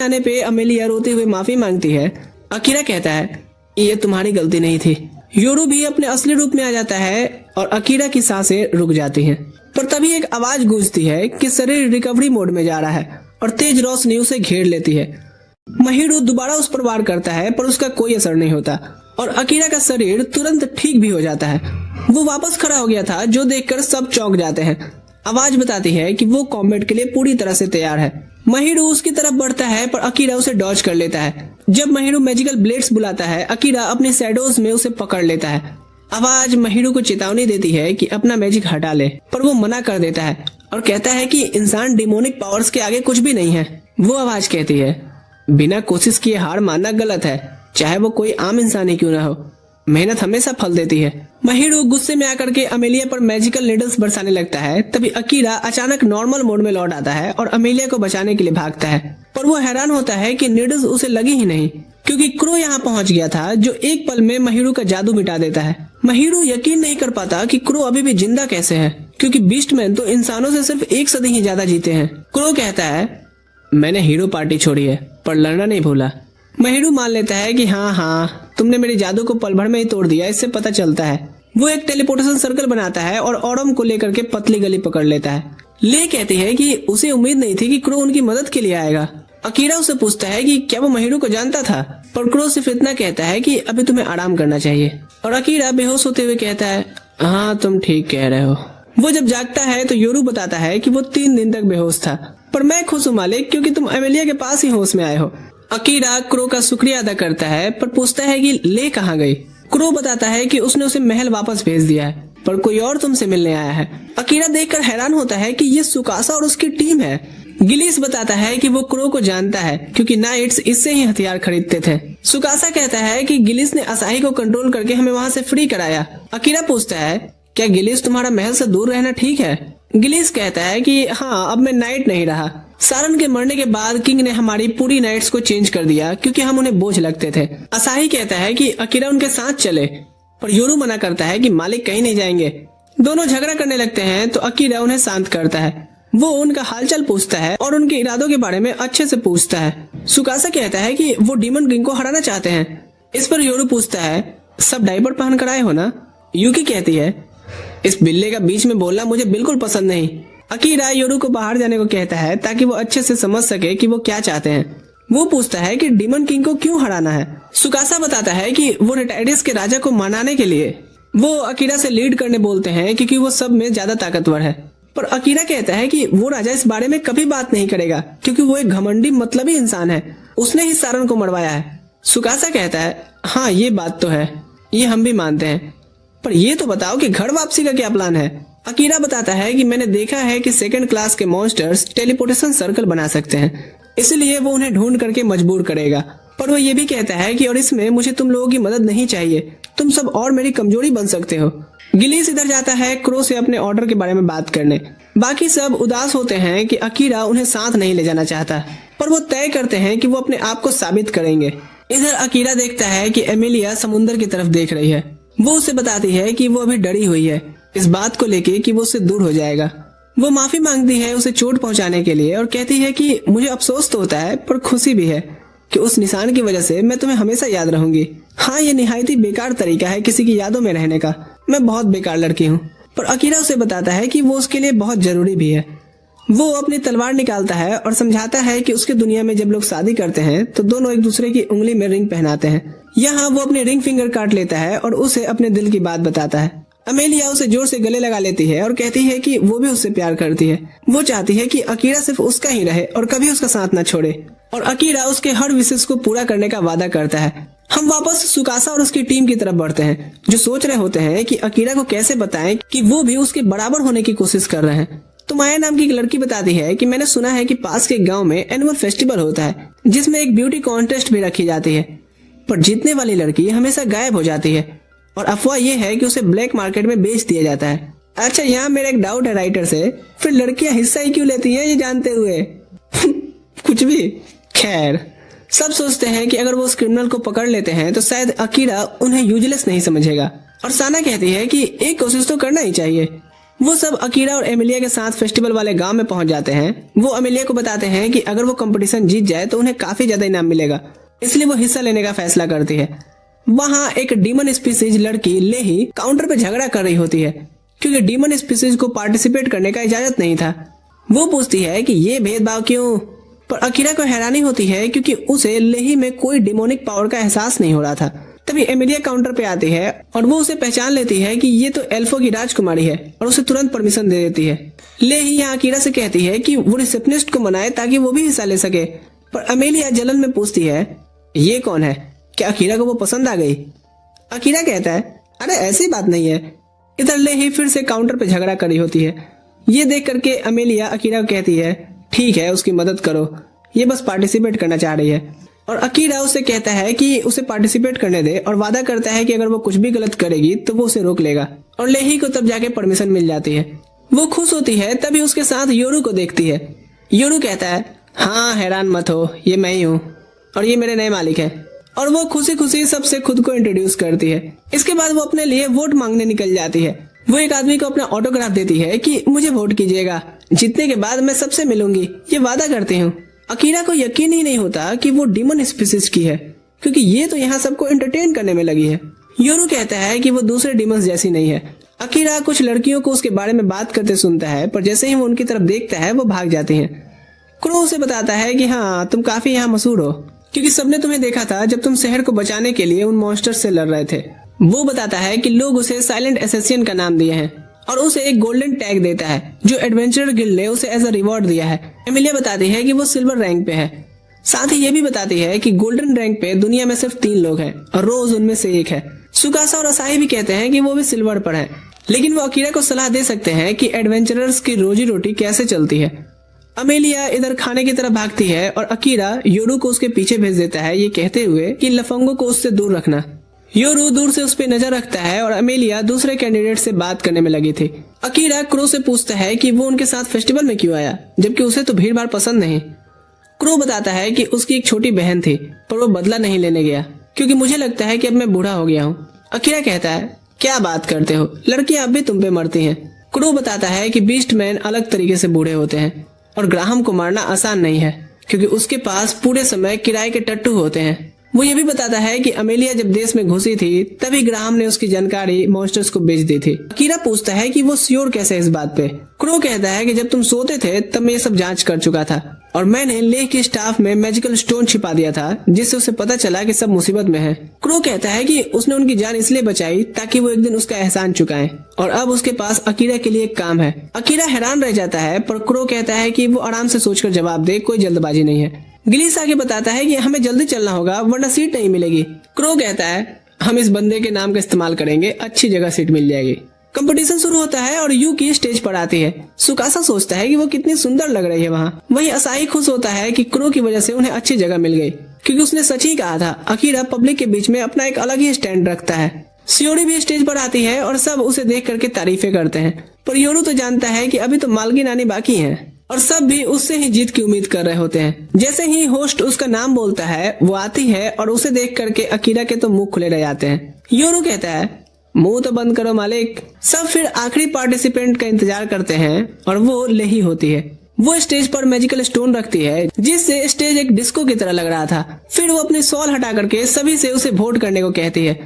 जाने पे अमेलिया रोते हुए माफी मांगती है। अकीरा कहता है ये तुम्हारी गलती नहीं थी। योरू भी अपने असली रूप में आ जाता है और अकीरा की सांसें रुक जाती हैं। पर तभी एक आवाज गूंजती है कि शरीर रिकवरी मोड में जा रहा है और तेज रोशनी उसे घेर लेती है। महिरू दोबारा उस पर वार करता है पर उसका कोई असर नहीं होता और अकीरा का शरीर तुरंत ठीक भी हो जाता है। वो वापस खड़ा हो गया था, जो देखकर सब चौंक जाते हैं। आवाज बताती है कि वो कॉम्बैट के लिए पूरी तरह से तैयार है। महिरू उसकी तरफ बढ़ता है पर अकीरा उसे डॉज कर लेता है। जब महिरू मैजिकल ब्लेड्स बुलाता है, अकीरा अपने शैडोज में उसे पकड़ लेता है। आवाज महिरू को चेतावनी देती है कि अपना मैजिक हटा ले, पर वो मना कर देता है और कहता है कि इंसान डिमोनिक पावर्स के आगे कुछ भी नहीं है। वो आवाज कहती है बिना कोशिश किए हार मानना गलत है, चाहे वो कोई आम इंसान ही क्यों ना हो। मेहनत हमेशा फल देती है। महिरू गुस्से में आकर के अमेलिया पर मैजिकल नीडल्स बरसाने लगता है। तभी अकीरा अचानक नॉर्मल मोड में लौट आता है और अमेलिया को बचाने के लिए भागता है, पर वो हैरान होता है कि नीडल्स उसे लगी ही नहीं, क्योंकि क्रो यहाँ पहुँच गया था, जो एक पल में महिरू का जादू मिटा देता है। महिरू यकीन नहीं कर पाता कि क्रो अभी भी जिंदा कैसे है, क्योंकि बीस्टमैन तो इंसानों से सिर्फ 1 सदी ही ज्यादा जीते हैं। क्रो कहता है मैंने हीरो पार्टी छोड़ी है पर लड़ना नहीं भूला। महिरू मान लेता है कि हाँ तुमने मेरी जादू को पल भर में ही तोड़ दिया, इससे पता चलता है। वो एक टेलीपोर्टेशन सर्कल बनाता है और ऑडम को लेकर के पतली गली पकड़ लेता है। ले कहती है कि उसे उम्मीद नहीं थी कि क्रो उनकी मदद के लिए आएगा। अकीरा उसे पूछता है कि क्या वो महिरू को जानता था, पर क्रो सिर्फ इतना कहता है कि अभी तुम्हें आराम करना चाहिए। और अकीरा बेहोश होते हुए कहता है हाँ तुम ठीक कह रहे हो। वो जब जागता है तो योरू बताता है कि वो 3 दिन तक बेहोश था, पर मैं खुश हूँ मालिक, क्योंकि तुम अमेलिया के पास ही होश में आए हो। अकीरा क्रो का शुक्रिया अदा करता है पर पूछता है कि ले कहाँ गई। क्रो बताता है कि उसने उसे महल वापस भेज दिया है, पर कोई और तुमसे मिलने आया है। अकीरा देखकर हैरान होता है कि ये सुकासा और उसकी टीम है। गिलिस बताता है कि वो क्रो को जानता है, क्योंकि नाइट्स इससे ही हथियार खरीदते थे। सुकासा कहता है कि गिलिस ने असाही को कंट्रोल करके हमें वहाँ से फ्री कराया। अकीरा पूछता है क्या गिलिस तुम्हारा महल से दूर रहना ठीक है। गिलिस कहता है कि हाँ अब मैं नाइट नहीं रहा। सारन के मरने के बाद किंग ने हमारी पूरी नाइट्स को चेंज कर दिया, क्योंकि हम उन्हें बोझ लगते थे। असाही कहता है कि अकीरा उनके साथ चले, पर योरू मना करता है कि मालिक कहीं नहीं जाएंगे। दोनों झगड़ा करने लगते हैं तो अकीरा उन्हें शांत करता है। वो उनका हालचाल पूछता है और उनके इरादों के बारे में अच्छे से पूछता है। सुकासा कहता है कि वो डीमन किंग को हराना चाहते हैं। इस पर योरू पूछता है सब डायपर पहन कर आए हो ना। यूकी कहती है इस बिल्ले का बीच में बोलना मुझे बिल्कुल पसंद नहीं। अकीरा योरू को बाहर जाने को कहता है ताकि वो अच्छे से समझ सके कि वो क्या चाहते हैं। वो पूछता है कि डीमन किंग को क्यों हराना है। सुकासा बताता है कि वो रेटाइडिस के राजा को मनाने के लिए। वो अकीरा से लीड करने बोलते हैं क्योंकि वो सब में ज्यादा ताकतवर है, पर अकीरा कहता है कि वो राजा इस बारे में कभी बात नहीं करेगा, क्योंकि वो एक घमंडी मतलबी इंसान है। उसने ही सारन को मरवाया है। सुकासा कहता है हाँ ये बात तो है, ये हम भी मानते हैं, पर ये तो बताओ कि घर वापसी का क्या प्लान है। अकीरा बताता है कि मैंने देखा है कि 2nd क्लास के मॉन्स्टर्स टेलीपोर्टेशन सर्कल बना सकते हैं, इसलिए वो उन्हें ढूंढ करके मजबूर करेगा। पर वो ये भी कहता है कि और इसमें मुझे तुम लोगों की मदद नहीं चाहिए, तुम सब और मेरी कमजोरी बन सकते हो। गिलीस इधर जाता है क्रो से अपने ऑर्डर के बारे में बात करने। बाकी सब उदास होते हैं कि अकीरा उन्हें साथ नहीं ले जाना चाहता, पर वो तय करते हैं कि वो अपने आप को साबित करेंगे। इधर अकीरा देखता है कि एमिलिया समुद्र की तरफ देख रही है। वो उसे बताती है कि वो अभी डरी हुई है इस बात को लेके कि वो उससे दूर हो जाएगा। वो माफी मांगती है उसे चोट पहुंचाने के लिए और कहती है कि मुझे अफसोस तो होता है पर खुशी भी है कि उस निशान की वजह से मैं तुम्हें हमेशा याद रहूंगी। हाँ ये निहायती बेकार तरीका है किसी की यादों में रहने का, मैं बहुत बेकार लड़की हूँ। पर अकीरा उसे बताता है कि वो उसके लिए बहुत जरूरी भी है। वो अपनी तलवार निकालता है और समझाता है कि उसके दुनिया में जब लोग शादी करते हैं तो दोनों एक दूसरे की उंगली में रिंग पहनाते हैं। यहाँ वो अपने रिंग फिंगर काट लेता है और उसे अपने दिल की बात बताता है। अमेलिया उसे जोर से गले लगा लेती है और कहती है कि वो भी उससे प्यार करती है। वो चाहती है कि अकीरा सिर्फ उसका ही रहे और कभी उसका साथ न छोड़े, और अकीरा उसके हर विशेष को पूरा करने का वादा करता है। हम वापस सुकासा और उसकी टीम की तरफ बढ़ते हैं, जो सोच रहे होते हैं कि अकीरा को कैसे बताएं कि वो भी उसके बराबर होने की कोशिश कर रहे हैं। तो माया नाम की एक लड़की बताती है कि मैंने सुना है कि पास के गांव में एनुअल फेस्टिवल होता है जिसमें एक ब्यूटी कॉन्टेस्ट भी रखी जाती है, पर जीतने वाली लड़की हमेशा गायब हो जाती है और अफवाह ये है कि उसे ब्लैक मार्केट में बेच दिया जाता है। अच्छा यहाँ मेरा एक डाउट है राइटर से, फिर लड़कियां हिस्सा ही क्यों लेती हैं ये जानते हुए? कुछ भी। खैर सब सोचते हैं कि अगर वो उस क्रिमिनल को पकड़ लेते हैं तो शायद अकीरा उन्हें यूजलेस नहीं समझेगा, और साना कहती है कि एक कोशिश तो करना ही चाहिए। वो सब अकीरा और एमिलिया के साथ फेस्टिवल वाले गांव में पहुंच जाते हैं। वो एमिलिया को बताते हैं कि अगर वो कंपटीशन जीत जाए तो उन्हें काफी ज्यादा इनाम मिलेगा, इसलिए वो हिस्सा लेने का फैसला करती है। वहाँ एक डीमन स्पीसीज लड़की लेही काउंटर पे झगड़ा कर रही होती है, क्योंकि डीमन स्पीसीज को पार्टिसिपेट करने का इजाजत नहीं था। वो पूछती है कि ये भेदभाव क्यों, पर अकीरा को हैरानी होती है क्योंकि उसे लेही में कोई डिमोनिक पावर का एहसास नहीं हो रहा था। तभी एमिलिया काउंटर पे आती है और वो उसे पहचान लेती है कि ये तो एल्फो की राजकुमारी है और उसे तुरंत परमिशन दे देती है। लेही यहाँ अकीरा से कहती है कि वो रिसेप्शनिस्ट को मनाए ताकि वो भी हिस्सा ले सके, पर एमिलिया जलन में पूछती है ये कौन है, क्या अकीरा को वो पसंद आ गई? अकीरा कहता है अरे ऐसी बात नहीं है। इधर लेही फिर से काउंटर पे झगड़ा कर रही होती है। ये देख करके अमेलिया अकीरा को कहती है ठीक है उसकी मदद करो, ये बस पार्टिसिपेट करना चाह रही है। और अकीरा उससे कहता है कि उसे पार्टिसिपेट करने दे और वादा करता है कि अगर वो कुछ भी गलत करेगी तो वो उसे रोक लेगा। और लेही को तब जाके परमिशन मिल जाती है। वो खुश होती है। तभी उसके साथ योरू को देखती है। योरू कहता है हाँ हैरान मत हो, ये मैं ही हूँ और ये मेरे नए मालिक है। और वो खुशी खुशी सबसे खुद को इंट्रोड्यूस करती है। इसके बाद वो अपने लिए वोट मांगने निकल जाती है। वो एक आदमी को अपना ऑटोग्राफ देती है कि मुझे वोट कीजिएगा, जीतने के बाद मैं सबसे मिलूंगी, ये वादा करती हूँ। अकीरा को यकीन ही नहीं होता कि वो डीमन स्पीसीज की है, क्योंकि ये तो यहाँ सबको एंटरटेन करने में लगी है। योरू कहता है कि वो दूसरे डीमंस जैसी नहीं है। अकीरा कुछ लड़कियों को उसके बारे में बात करते सुनता है, पर जैसे ही वो उनकी तरफ देखता है वो भाग जाती हैं। क्रो उसे बताता है कि हाँ तुम काफी यहाँ मशहूर हो, क्योंकि सबने तुम्हें देखा था जब तुम शहर को बचाने के लिए उन मॉन्स्टर्स से लड़ रहे थे। वो बताता है कि लोग उसे साइलेंट एसेसियन का नाम दिए हैं और उसे एक गोल्डन टैग देता है जो एडवेंचरर गिल्ड ने उसे एज अ रिवॉर्ड दिया है। एमिलिया बताती है कि वो सिल्वर रैंक पे है। साथ ही ये भी बताती है कि गोल्डन रैंक पे दुनिया में सिर्फ 3 लोग हैं और रोज उनमें से एक है। सुकासा और असाही भी कहते हैं कि वो भी सिल्वर पर है, लेकिन वो अकीरा को सलाह दे सकते हैं कि एडवेंचरर्स की रोजी रोटी कैसे चलती है। अमेलिया इधर खाने की तरफ भागती है और अकीरा योरू को उसके पीछे भेज देता है, ये कहते हुए कि लफंगों को उससे दूर रखना। योरू दूर से उस पर नजर रखता है और अमेलिया दूसरे कैंडिडेट से बात करने में लगी थी। अकीरा क्रो से पूछता है कि वो उनके साथ फेस्टिवल में क्यों आया, जबकि उसे तो भीड़ भाड़ पसंद नहीं। क्रो बताता है कि उसकी एक छोटी बहन थी, पर वो बदला नहीं लेने गया क्योंकि मुझे लगता है कि अब मैं बूढ़ा हो गया हूँ। अकीरा कहता है क्या बात करते हो, लड़कियां अब भी तुम पे मरती हैं। क्रो बताता है कि बीस्ट मैन अलग तरीके से बूढ़े होते हैं और ग्राहम को मारना आसान नहीं है, क्योंकि उसके पास पूरे समय किराए के टट्टू होते हैं। वो ये भी बताता है कि अमेलिया जब देश में घुसी थी तभी ग्राहम ने उसकी जानकारी मॉन्स्टर्स को बेच दी थी। अकीरा पूछता है कि वो श्योर कैसे इस बात पे। क्रो कहता है कि जब तुम सोते थे तब मैं ये सब जांच कर चुका था और मैंने लेह के स्टाफ में मैजिकल स्टोन छिपा दिया था, जिससे उसे पता चला कि सब मुसीबत में है। क्रो कहता है कि उसने उनकी जान इसलिए बचाई ताकि वो एक दिन उसका एहसान चुकाएं और अब उसके पास अकीरा के लिए एक काम है। अकीरा हैरान रह जाता है, पर क्रो कहता है कि वो आराम से सोचकर जवाब दे, कोई जल्दबाजी नहीं है। गिलीस आगे बताता है कि हमें जल्दी चलना होगा वरना सीट नहीं मिलेगी। क्रो कहता है हम इस बंदे के नाम का इस्तेमाल करेंगे, अच्छी जगह सीट मिल जाएगी। कंपटीशन शुरू होता है और यूकी स्टेज पर आती है। सुकासा सोचता है कि वो कितनी सुंदर लग रही है वहाँ। वहीं असाही खुश होता है कि क्रो की वजह से उन्हें अच्छी जगह मिल गई, क्योंकि उसने सच ही कहा था अकीरा पब्लिक के बीच में अपना एक अलग ही स्टैंड रखता है। सियोरी भी स्टेज पर आती है और सब उसे देख करके तारीफें करते हैं, पर योरू तो जानता है कि अभी तो मालकिन आनी बाकी है और सब भी उससे ही जीत की उम्मीद कर रहे होते हैं। जैसे ही होस्ट उसका नाम बोलता है वो आती है और उसे देख करके अकीरा के तो मुंह खुले रह जाते हैं। योरू कहता है मुंह तो बंद करो मालिक। सब फिर आखिरी पार्टिसिपेंट का इंतजार करते हैं और वो लेही होती है। वो स्टेज पर मैजिकल स्टोन रखती है जिससे स्टेज एक डिस्को की तरह लग रहा था। फिर वो अपनी सॉल हटा करके सभी से उसे वोट करने को कहती है।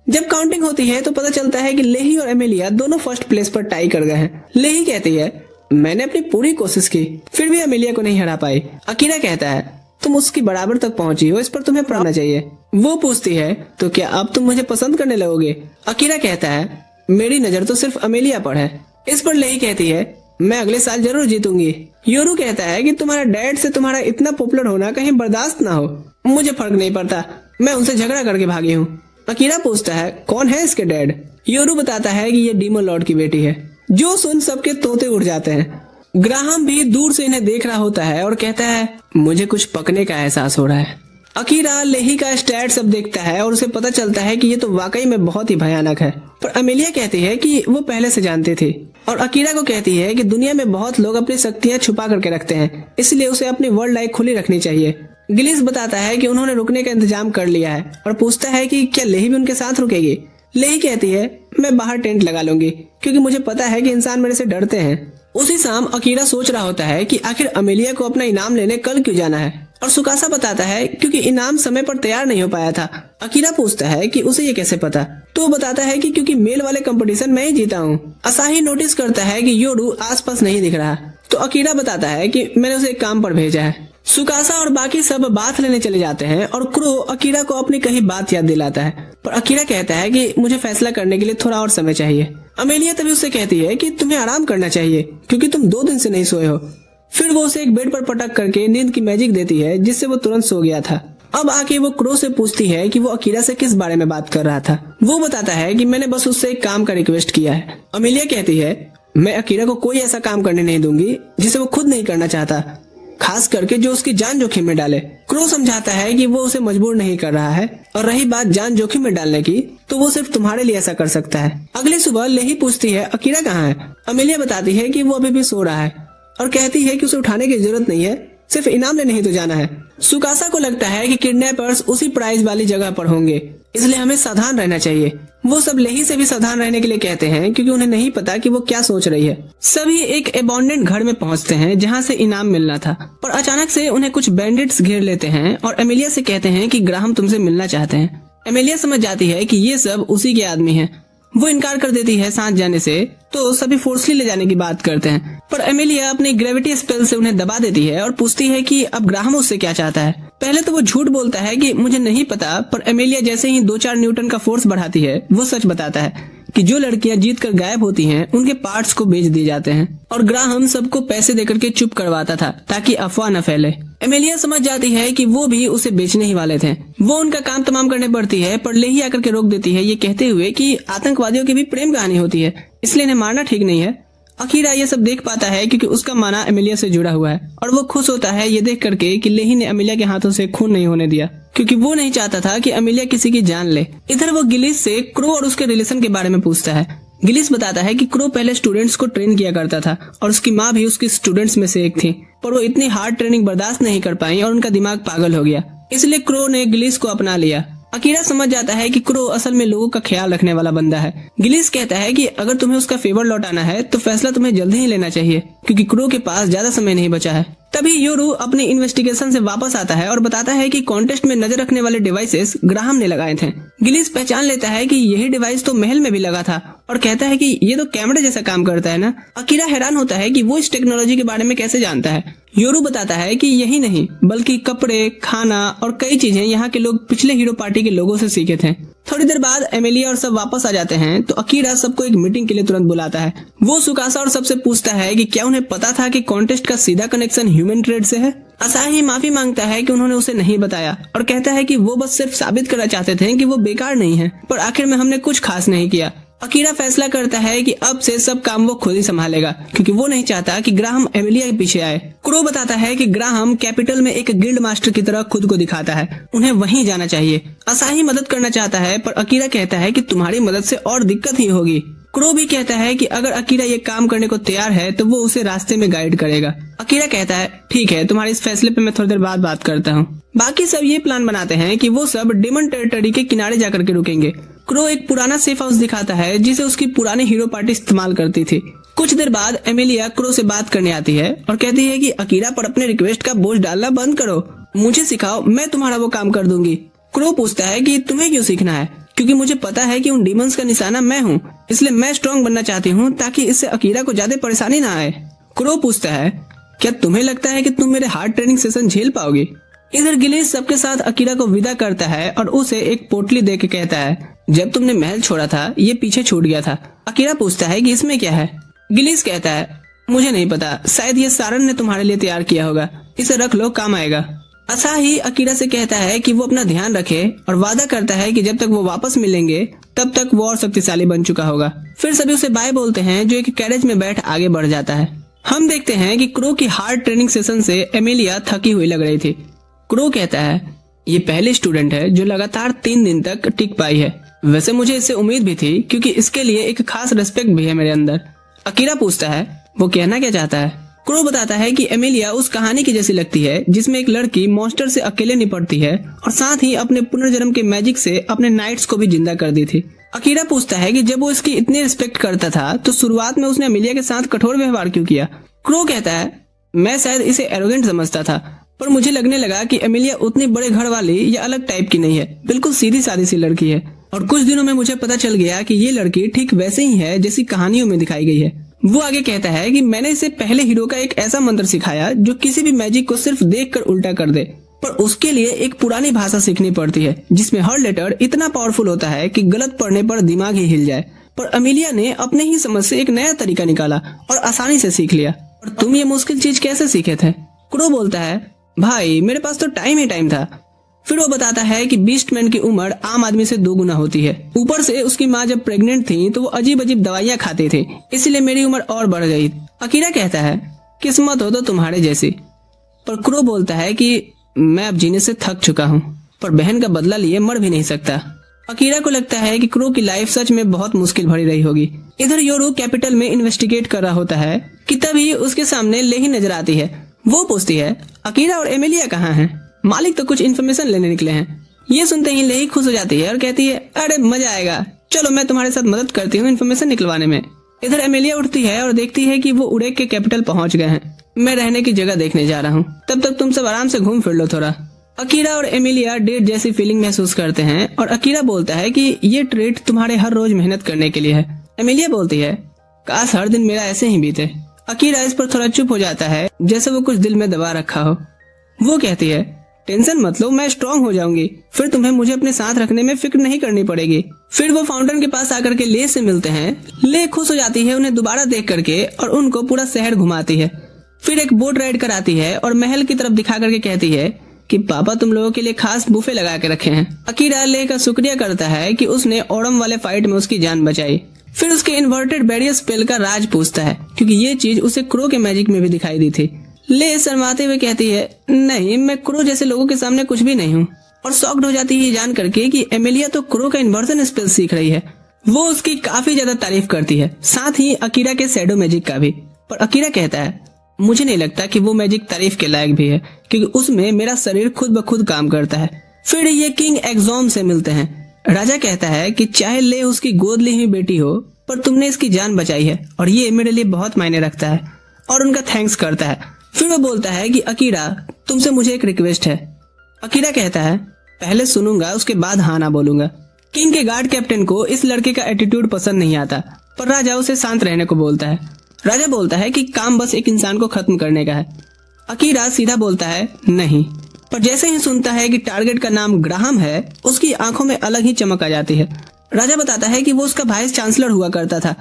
जब काउंटिंग होती है तो पता चलता है कि लेही और एमिलिया दोनों फर्स्ट प्लेस पर टाई कर गए हैं। लेही कहती है मैंने अपनी पूरी कोशिश की फिर भी अमेलिया को नहीं हरा पाई। अकीरा कहता है तुम उसकी बराबर तक पहुंची हो, इस पर तुम्हें पढ़ना चाहिए। वो पूछती है तो क्या अब तुम मुझे पसंद करने लगोगे? अकीरा कहता है मेरी नजर तो सिर्फ अमेलिया पर है। इस पर लेही कहती है मैं अगले साल जरूर जीतूंगी। योरू कहता है कि तुम्हारा डैड से तुम्हारा इतना पॉपुलर होना कहीं बर्दाश्त ना हो। मुझे फर्क नहीं पड़ता, मैं उनसे झगड़ा करके भागी हूँ। अकीरा पूछता है कौन है इसके डैड? योरू बताता है कि ये डीमन लॉर्ड की बेटी है। जो सुन सबके तोते उड़ जाते हैं। ग्राहम भी दूर से इन्हें देख रहा होता है और कहता है मुझे कुछ पकने का एहसास हो रहा है। अकीरा लेही का स्टैट सब देखता है और उसे पता चलता है कि ये तो वाकई में बहुत ही भयानक है। पर अमेलिया कहती है कि वो पहले से जानती थी और अकीरा को कहती है कि दुनिया में बहुत लोग अपनी शक्तियां छुपा करके रखते हैं, इसलिए उसे अपनी वर्ल्ड लाइफ खुली रखनी चाहिए। गिलिस बताता है कि उन्होंने रुकने का इंतजाम कर लिया है और पूछता है कि क्या लेही भी उनके साथ रुकेगी। लेही कहती है मैं बाहर टेंट लगा लूंगी क्योंकि मुझे पता है कि इंसान मेरे से डरते हैं। उसी शाम अकीरा सोच रहा होता है कि आखिर अमेलिया को अपना इनाम लेने कल क्यों जाना है, और सुकासा बताता है क्योंकि इनाम समय पर तैयार नहीं हो पाया था। अकीरा पूछता है कि उसे ये कैसे पता, तो वो बताता है कि क्योंकि मेल वाले कंपटीशन में ही जीता हूँ। असाही नोटिस करता है कि योरू आसपास नहीं दिख रहा, तो अकीरा बताता है कि मैंने उसे एक काम पर भेजा है। सुकासा और बाकी सब बात लेने चले जाते हैं और क्रो अकीरा को अपनी कही बात याद दिलाता है, पर अकीरा कहता है कि मुझे फैसला करने के लिए थोड़ा और समय चाहिए। अमेलिया तभी उससे कहती है कि तुम्हें आराम करना चाहिए क्योंकि तुम 2 दिन से नहीं सोए हो। फिर वो उसे एक बेड पर पटक करके नींद की मैजिक देती है जिससे वो तुरंत सो गया था। अब आके वो क्रो से पूछती है कि वो अकीरा से किस बारे में बात कर रहा था। वो बताता है कि मैंने बस उससे एक काम का रिक्वेस्ट किया है। अमेलिया कहती है मैं अकीरा को कोई ऐसा काम करने नहीं दूंगी जिसे वो खुद नहीं करना चाहता, खास करके जो उसकी जान जोखिम में डाले। क्रो समझाता है कि वो उसे मजबूर नहीं कर रहा है, और रही बात जान जोखिम में डालने की, तो वो सिर्फ तुम्हारे लिए ऐसा कर सकता है। अगली सुबह लेही पूछती है अकीरा कहाँ है। अमेलिया बताती है कि वो अभी भी सो रहा है और कहती है कि उसे उठाने की जरूरत नहीं है, सिर्फ इनाम लेने ही तो जाना है। सुकासा को लगता है कि किडनैपर्स उसी प्राइज वाली जगह पर होंगे, इसलिए हमें सावधान रहना चाहिए। वो सब लेही से भी सावधान रहने के लिए कहते हैं क्योंकि उन्हें नहीं पता कि वो क्या सोच रही है। सभी एक एबॉन्डेंट घर में पहुंचते हैं जहां से इनाम मिलना था, पर अचानक से उन्हें कुछ बैंडिट्स घेर लेते हैं और एमेलिया से कहते हैं कि ग्राहम तुमसे मिलना चाहते हैं। एमेलिया समझ जाती है कि ये सब उसी के आदमी हैं। वो इनकार कर देती है साथ जाने से, तो सभी फोर्सली ले जाने की बात करते हैं, पर एमेलिया अपने ग्रेविटी स्पेल से उन्हें दबा देती है और पूछती है कि अब ग्राहम उससे क्या चाहता है। पहले तो वो झूठ बोलता है कि मुझे नहीं पता, पर एमेलिया जैसे ही 2-4 न्यूटन का फोर्स बढ़ाती है वो सच बताता है कि जो लड़कियां जीत कर गायब होती हैं उनके पार्ट्स को बेच दिए जाते हैं, और ग्राहम सबको पैसे देकर के चुप करवाता था ताकि अफवाह न फैले। एमेलिया समझ जाती है कि वो भी उसे बेचने ही वाले थे। वो उनका काम तमाम करने पड़ती है, पर लेही आकर के रोक देती है ये कहते हुए कि आतंकवादियों की भी प्रेम कहानी होती है, इसलिए इन्हें मारना ठीक नहीं है। अकीरा ये सब देख पाता है क्योंकि उसका माना एमेलिया से जुड़ा हुआ है, और वो खुश होता है ये देख करके कि लेही ने एमेलिया के हाथों से खून नहीं होने दिया, क्योंकि वो नहीं चाहता था कि एमेलिया किसी की जान ले। इधर वो गिलिस से क्रो और उसके रिलेशन के बारे में पूछता है। गिलिस बताता है कि क्रो पहले स्टूडेंट्स को ट्रेन किया करता था और उसकी माँ भी उसकी स्टूडेंट्स में से एक थी, पर वो इतनी हार्ड ट्रेनिंग बर्दाश्त नहीं कर पाई और उनका दिमाग पागल हो गया, इसलिए क्रो ने गिलिस को अपना लिया। अकीरा समझ जाता है कि क्रो असल में लोगों का ख्याल रखने वाला बंदा है। गिलिस कहता है कि अगर तुम्हें उसका फेवर लौटाना है तो फैसला तुम्हें जल्दी ही लेना चाहिए क्योंकि क्रो के पास ज्यादा समय नहीं बचा है। तभी योरू अपनी इन्वेस्टिगेशन से वापस आता है और बताता है कि कॉन्टेस्ट में नजर रखने वाले डिवाइसेस ग्राहम ने लगाए थे। गिलिस पहचान लेता है कि यही डिवाइस तो महल में भी लगा था और कहता है कि ये तो कैमरे जैसा काम करता है ना। अकीरा हैरान होता है कि वो इस टेक्नोलॉजी के बारे में कैसे जानता है। योरू बताता है कि यही नहीं बल्कि कपड़े, खाना और कई चीजें यहाँ के लोग पिछले हीरो पार्टी के लोगों से सीखे थे। थोड़ी देर बाद एमेलिया और सब वापस आ जाते हैं तो अकीरा सबको एक मीटिंग के लिए तुरंत बुलाता है। वो सुकासा और सबसे पूछता है कि क्या उन्हें पता था कि कॉन्टेस्ट का सीधा कनेक्शन ह्यूमन ट्रेड से है। असाही माफी मांगता है कि उन्होंने उसे नहीं बताया और कहता है कि वो बस सिर्फ साबित करना चाहते थे कि वो बेकार नहीं है, पर आखिर में हमने कुछ खास नहीं किया। अकीरा फैसला करता है कि अब से सब काम वो खुद ही संभालेगा क्योंकि वो नहीं चाहता कि ग्राहम एमेलिया के पीछे आए। क्रो बताता है कि ग्राहम कैपिटल में एक गिल्ड मास्टर की तरह खुद को दिखाता है, उन्हें वहीं जाना चाहिए। असाही मदद करना चाहता है पर अकीरा कहता है कि तुम्हारी मदद से और दिक्कत ही होगी। क्रो भी कहता है कि अगर अकीरा ये काम करने को तैयार है तो वो उसे रास्ते में गाइड करेगा। अकीरा कहता है ठीक है, तुम्हारे इस फैसले पे मैं थोड़ी देर बाद बात करता हूँ। बाकी सब ये प्लान बनाते हैं कि वो सब डिमन टेरिटरी के किनारे जाकर के रुकेंगे। क्रो एक पुराना सेफ हाउस दिखाता है जिसे उसकी पुरानी हीरो पार्टी इस्तेमाल करती थी। कुछ देर बाद एमेलिया क्रो से बात करने आती है और कहती है कि अकीरा पर अपने रिक्वेस्ट का बोझ डालना बंद करो, मुझे सिखाओ, मैं तुम्हारा वो काम कर दूंगी। क्रो पूछता है कि तुम्हें क्यों सीखना है, क्योंकि मुझे पता है कि उन डीमंस का निशाना मैं हूँ, इसलिए मैं स्ट्रॉन्ग बनना चाहती हूँ ताकि इससे अकीरा को ज्यादा परेशानी ना आए। क्रो पूछता है क्या तुम्हें लगता है कि तुम मेरे हार्ड ट्रेनिंग सेशन झेल पाओगी। इधर गिलिस सबके साथ अकीरा को विदा करता है और उसे एक पोटली दे के कहता है जब तुमने महल छोड़ा था ये पीछे छूट गया था। अकीरा पूछता है कि इसमें क्या है। गिलिस कहता है मुझे नहीं पता, शायद ये सारन ने तुम्हारे लिए तैयार किया होगा, इसे रख लो, काम आएगा। असाही अकीरा से कहता है कि वो अपना ध्यान रखे और वादा करता है कि जब तक वो वापस मिलेंगे तब तक वो और शक्तिशाली बन चुका होगा। फिर सभी उसे बाय बोलते हैं जो एक कैरेज में बैठ आगे बढ़ जाता है। हम देखते हैं कि क्रो की हार्ड ट्रेनिंग सेशन से एमेलिया थकी हुई लग रही थी। क्रो कहता है ये पहली स्टूडेंट है जो लगातार 3 दिन तक टिक पाई है, वैसे मुझे इससे उम्मीद भी थी क्योंकि इसके लिए एक खास रिस्पेक्ट भी है मेरे अंदर। अकीरा पूछता है वो कहना क्या चाहता है। क्रो बताता है कि एमिलिया उस कहानी की जैसी लगती है जिसमें एक लड़की मॉन्स्टर से अकेले निपटती है और साथ ही अपने पुनर्जन्म के मैजिक से अपने नाइट्स को भी जिंदा कर दी थी। अकीरा पूछता है कि जब वो इसकी इतनी रिस्पेक्ट करता था तो शुरुआत में उसने एमिलिया के साथ कठोर व्यवहार क्यों किया। क्रो कहता है, मैं शायद इसे एरोगेंट समझता था, पर मुझे लगने लगा कि एमिलिया उतनी बड़े घर वाली या अलग टाइप की नहीं है, बिल्कुल सीधी सादी सी लड़की है। और कुछ दिनों में मुझे पता चल गया कि ये लड़की ठीक वैसे ही है जैसी कहानियों में दिखाई गई है। वो आगे कहता है कि मैंने इसे पहले हीरो का एक ऐसा मंत्र सिखाया जो किसी भी मैजिक को सिर्फ देखकर उल्टा कर दे, पर उसके लिए एक पुरानी भाषा सीखनी पड़ती है जिसमें हर लेटर इतना पावरफुल होता है कि गलत पढ़ने पर दिमाग ही हिल जाए। पर एमिलिया ने अपने ही समझ से एक नया तरीका निकाला और आसानी से सीख लिया। और तुम ये मुश्किल चीज कैसे सीखे थे? क्रो बोलता है, भाई मेरे पास तो टाइम ही टाइम था। फिर वो बताता है कि बीस्टमैन की उम्र आम आदमी से 2 गुना होती है। ऊपर से उसकी माँ जब प्रेग्नेंट थी तो वो अजीब अजीब दवाइयाँ खाते थे, इसलिए मेरी उम्र और बढ़ गई। अकीरा कहता है, किस्मत हो तो तुम्हारे जैसी। पर क्रो बोलता है कि मैं अब जीने से थक चुका हूँ, पर बहन का बदला लिए मर भी नहीं सकता। अकीरा को लगता है कि क्रो की लाइफ सच में बहुत मुश्किल भरी रही होगी। इधर योरू कैपिटल में इन्वेस्टिगेट कर रहा होता है कि तभी उसके सामने लेही नजर आती है। वो पूछती है, अकीरा और एमिलिया कहाँ हैं? मालिक तो कुछ इन्फॉर्मेशन लेने निकले हैं। ये सुनते ही लेही खुश हो जाती है और कहती है, अरे मजा आएगा, चलो मैं तुम्हारे साथ मदद करती हूँ इन्फॉर्मेशन निकलवाने में। इधर एमिलिया उठती है और देखती है कि वो उड़ेक के कैपिटल पहुंच गए हैं। मैं रहने की जगह देखने जा रहा हूँ, तब तक तुम सब आराम से घूम फिर लो थोड़ा। अकीरा और एमिलिया डेट जैसी फीलिंग महसूस करते हैं और अकीरा बोलता है कि ये ट्रीट तुम्हारे हर रोज मेहनत करने के लिए है। एमिलिया बोलती है, काश हर दिन मेरा ऐसे ही बीते। अकीरा इस पर थोड़ा चुप हो जाता है, जैसे वो कुछ दिल में दबा रखा हो। वो कहती है, टेंशन मत लो, मैं स्ट्रांग हो जाऊंगी, फिर तुम्हें मुझे अपने साथ रखने में फिक्र नहीं करनी पड़ेगी। फिर वो फाउंटेन के पास आकर के ले से मिलते हैं। ले खुश हो जाती है उन्हें दोबारा देख करके और उनको पूरा शहर घुमाती है। फिर एक बोट राइड कराती है और महल की तरफ दिखा करके कहती है कि पापा तुम लोगों के लिए खास बुफे लगा के रखे हैं। अकीरा ले का शुक्रिया करता है कि उसने ओडम वाले फाइट में उसकी जान बचाई। फिर उसके इन्वर्टेड बैरियर स्पेल का राज पूछता है, क्योंकि ये चीज उसे क्रो के मैजिक में भी दिखाई दी थी। ले शर्माते हुए कहती है, नहीं मैं क्रो जैसे लोगों के सामने कुछ भी नहीं हूँ। और शॉक्ड हो जाती है जान करके कि एमिलिया तो क्रो का इन्वर्जन स्पेल सीख रही है। वो उसकी काफी ज्यादा तारीफ करती है, साथ ही अकीरा के शैडो मैजिक का भी। पर अकीरा कहता है, मुझे नहीं लगता कि वो मैजिक तारीफ के लायक भी है, क्योंकि उसमें मेरा शरीर खुद ब खुद काम करता है। फिर ये किंग एग्जॉम से मिलते हैं। राजा कहता है कि चाहे ले उसकी गोद ली हुई बेटी हो, पर तुमने इसकी जान बचाई है और ये मेरे लिए बहुत मायने रखता है। और उनका थैंक्स करता है। फिर वो बोलता है कि अकीरा तुमसे मुझे एक रिक्वेस्ट है। अकीरा कहता है, पहले सुनूंगा उसके बाद हाँ ना बोलूंगा। किंग के गार्ड कैप्टन को इस लड़के का एटीट्यूड पसंद नहीं आता, पर राजा उसे शांत रहने को बोलता है। राजा बोलता है कि काम बस एक इंसान को खत्म करने का है। अकीरा सीधा बोलता है, नहीं। पर जैसे ही सुनता है कि टारगेट का नाम ग्राहम है, उसकी आंखों में अलग ही चमक आ जाती है। राजा बताता है कि वो उसका वाइस चांसलर हुआ करता था।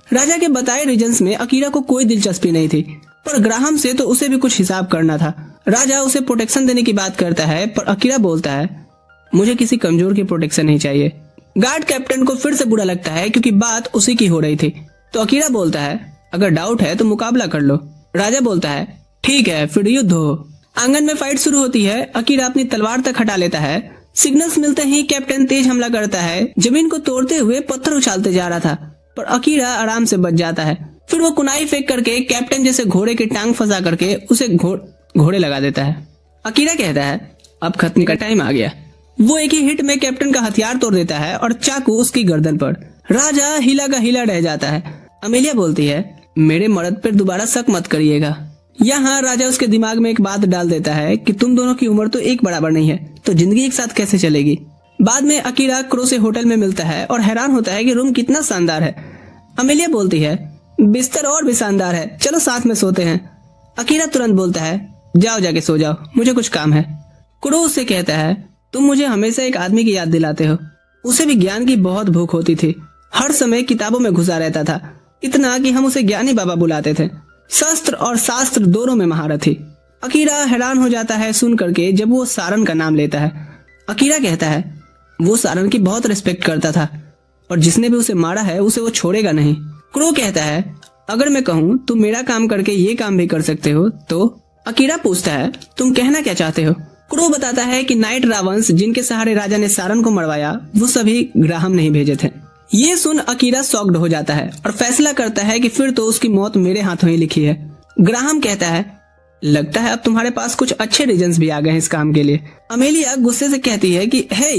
राजा के बताए रीजन्स में अकीरा को कोई दिलचस्पी नहीं थी, पर ग्राहम से तो उसे भी कुछ हिसाब करना था। राजा उसे प्रोटेक्शन देने की बात करता है, पर अकीरा बोलता है, मुझे किसी कमजोर की प्रोटेक्शन नहीं चाहिए। गार्ड कैप्टन को फिर से बुरा लगता है क्योंकि बात उसी की हो रही थी। तो अकीरा बोलता है, अगर डाउट है तो मुकाबला कर लो। राजा बोलता है, ठीक है फिर युद्ध हो। आंगन में फाइट शुरू होती है। अकीरा अपनी तलवार तक हटा लेता है। सिग्नल्स मिलते ही कैप्टन तेज हमला करता है। जमीन को तोड़ते हुए पत्थर उछालते जा रहा था, पर अकीरा आराम से बच जाता है। फिर वो कुनाई फेंक करके कैप्टन जैसे घोड़े की टांग फंसा करके उसे घोड़े लगा देता है। अकीरा कहता है, अब खत्म का टाइम आ गया। वो एक ही हिट में कैप्टन का हथियार तोड़ देता है और चाकू उसकी गर्दन पर। राजा हिला का हिला रह जाता है। अमेलिया बोलती है, मेरे मर्द पर दोबारा शक मत करिएगा। यहाँ राजा उसके दिमाग में एक बात डाल देता है कि तुम दोनों की उम्र तो एक बराबर नहीं है, तो जिंदगी एक साथ कैसे चलेगी। बाद में अकीरा क्रो से होटल में मिलता है और हैरान होता है कि रूम कितना शानदार है। अमेलिया बोलती है, बिस्तर और भी शानदार है, चलो साथ में सोते हैं। अकीरा तुरंत बोलता है, जाओ जाके सो जाओ, मुझे कुछ काम है। क्रो उससे कहता है, तुम मुझे हमेशा एक आदमी की याद दिलाते हो। उसे भी ज्ञान की बहुत भूख होती थी, हर समय किताबों में घुसा रहता था, इतना कि हम उसे ज्ञानी बाबा बुलाते थे। शस्त्र और शास्त्र दोनों में महारत थी। अकीरा हैरान हो जाता है सुन करके जब वो सारन का नाम लेता है। अकीरा कहता है, वो सारन की बहुत रिस्पेक्ट करता था और जिसने भी उसे मारा है उसे वो छोड़ेगा नहीं। क्रो कहता है, अगर मैं कहूँ तुम मेरा काम करके ये काम भी कर सकते हो तो। अकीरा पूछता है, तुम कहना क्या चाहते हो। क्रो बताता है कि नाइट रावंस जिनके सहारे राजा ने सारन को मरवाया वो सभी ग्राहम नहीं भेजे थे। ये सुन अकीरा शॉक्ड हो जाता है और फैसला करता है कि फिर तो उसकी मौत मेरे हाथों ही लिखी है। ग्राहम कहता है, लगता है अब तुम्हारे पास कुछ अच्छे रीजंस भी आ गए हैं इस काम के लिए। अमेलिया गुस्से से कहती है कि हे,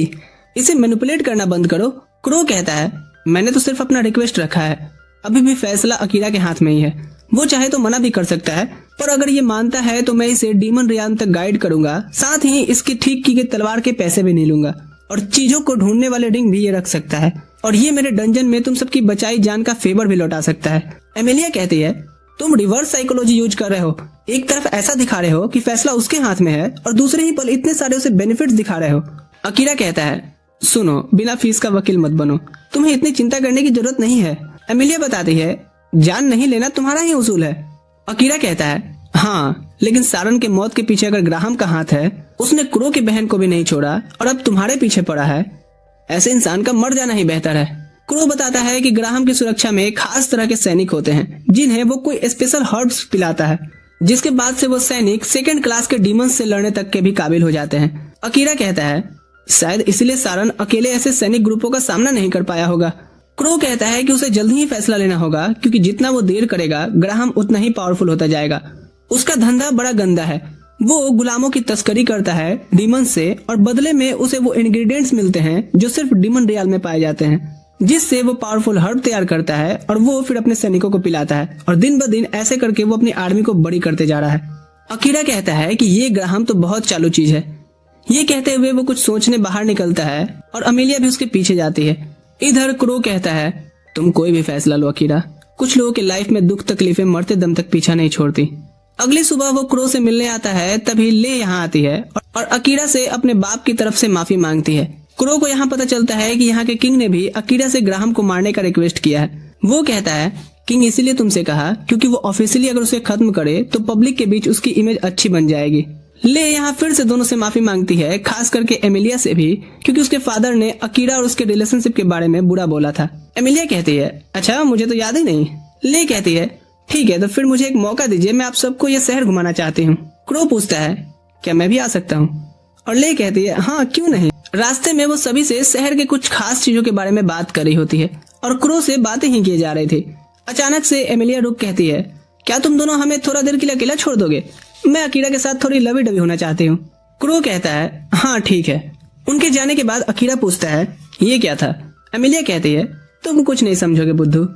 इसे मैनिपुलेट करना बंद करो। क्रो कहता है, मैंने तो सिर्फ अपना रिक्वेस्ट रखा है, अभी भी फैसला अकीरा के हाथ में ही है। वो चाहे तो मना भी कर सकता है, पर अगर ये मानता है तो मैं इसे डीमन रियाल तक गाइड करूंगा, साथ ही इसकी ठीक की गई तलवार के पैसे भी नहीं लूंगा, और चीजों को ढूंढने वाले रिंग भी ये रख सकता है, और ये मेरे डंजन में तुम सबकी बचाई जान का फेवर भी लौटा सकता है। एमिलिया कहती है, तुम रिवर्स साइकोलॉजी यूज कर रहे हो। एक तरफ ऐसा दिखा रहे हो कि फैसला उसके हाथ में है, और दूसरे ही पल इतने सारे उसे बेनिफिट्स दिखा रहे हो। अकीरा कहता है, सुनो, बिना फीस का वकील मत बनो, तुम्हें इतनी चिंता करने की जरूरत नहीं है। एमिलिया बताती है, जान नहीं लेना तुम्हारा ही उसूल है। अकीरा कहता है, हाँ, लेकिन सारन के मौत के पीछे अगर ग्राहम का हाथ है, उसने क्रो की बहन को भी नहीं छोड़ा और अब तुम्हारे पीछे पड़ा है, ऐसे इंसान का मर जाना ही बेहतर है। क्रो बताता है कि ग्राहम की सुरक्षा में खास तरह के सैनिक होते हैं जिन्हें वो कोई स्पेशल हर्ब्स पिलाता है, जिसके बाद से वो सैनिक सेकंड क्लास के डीमंस से लड़ने तक के भी काबिल हो जाते हैं। अकीरा कहता है, शायद इसलिए सारन अकेले ऐसे सैनिक ग्रुपों का सामना नहीं कर पाया होगा। क्रो कहता है कि उसे जल्दी ही फैसला लेना होगा, क्योंकि जितना वो देर करेगा ग्राहम उतना ही पावरफुल होता जाएगा। उसका धंधा बड़ा गंदा है, वो गुलामों की तस्करी करता है डीमन से, और बदले में उसे वो इंग्रेडिएंट्स मिलते हैं जो सिर्फ डीमन रियाल में पाए जाते हैं, जिससे वो पावरफुल हर्ब तैयार करता है और वो फिर अपने सैनिकों को पिलाता है, और दिन ब दिन ऐसे करके वो अपनी आर्मी को बड़ी करते जा रहा है। अकीरा कहता है कि ये ग्राहम तो बहुत चालू चीज है। ये कहते हुए वो कुछ सोचने बाहर निकलता है और अमेलिया भी उसके पीछे जाती है। इधर क्रो कहता है, तुम कोई भी फैसला लो अकीरा, कुछ लोगों के लाइफ में दुख तकलीफें मरते दम तक पीछा नहीं छोड़ती। अगली सुबह वो क्रो से मिलने आता है, तभी ले यहाँ आती है और अकीरा से अपने बाप की तरफ से माफी मांगती है। क्रो को यहाँ पता चलता है कि यहाँ के किंग ने भी अकीरा से ग्राहम को मारने का रिक्वेस्ट किया है। वो कहता है, किंग इसीलिए तुमसे कहा क्योंकि वो ऑफिशियली अगर उसे खत्म करे तो पब्लिक के बीच उसकी इमेज अच्छी बन जाएगी। ले यहाँ फिर से दोनों से माफी मांगती है, खास करके एमिलिया से भी, क्योंकि उसके फादर ने अकीरा और उसके रिलेशनशिप के बारे में बुरा बोला था। एमिलिया कहती है, अच्छा, मुझे तो याद ही नहीं। ले कहती है, ठीक है, तो फिर मुझे एक मौका दीजिए, मैं आप सबको ये शहर घुमाना चाहती हूँ। क्रो पूछता है, क्या मैं भी आ सकता हूँ? और ले कहती है, हाँ, क्यों नहीं। रास्ते में वो सभी से शहर के कुछ खास चीजों के बारे में बात कर रही होती है और क्रो से बातें ही किए जा रही थी। अचानक से एमिलिया रुक कहती है, क्या तुम दोनों हमें थोड़ा देर के लिए अकेला छोड़ दोगे? मैं अकीरा के साथ थोड़ी लवी डवी होना चाहती हूँ। क्रो कहता है, हाँ ठीक है। उनके जाने के बाद अकीरा पूछता है, ये क्या था? एमिलिया कहती है, तुम कुछ नहीं समझोगे बुद्धू।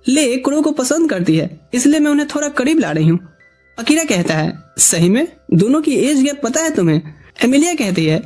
ले क्रो को पसंद करती है, इसलिए मैं उन्हें थोड़ा करीब ला रही हूँ। अकीरा कहता है, सही में? दोनों की एज गैप पता है तुम्हें? एमिलिया कहती है,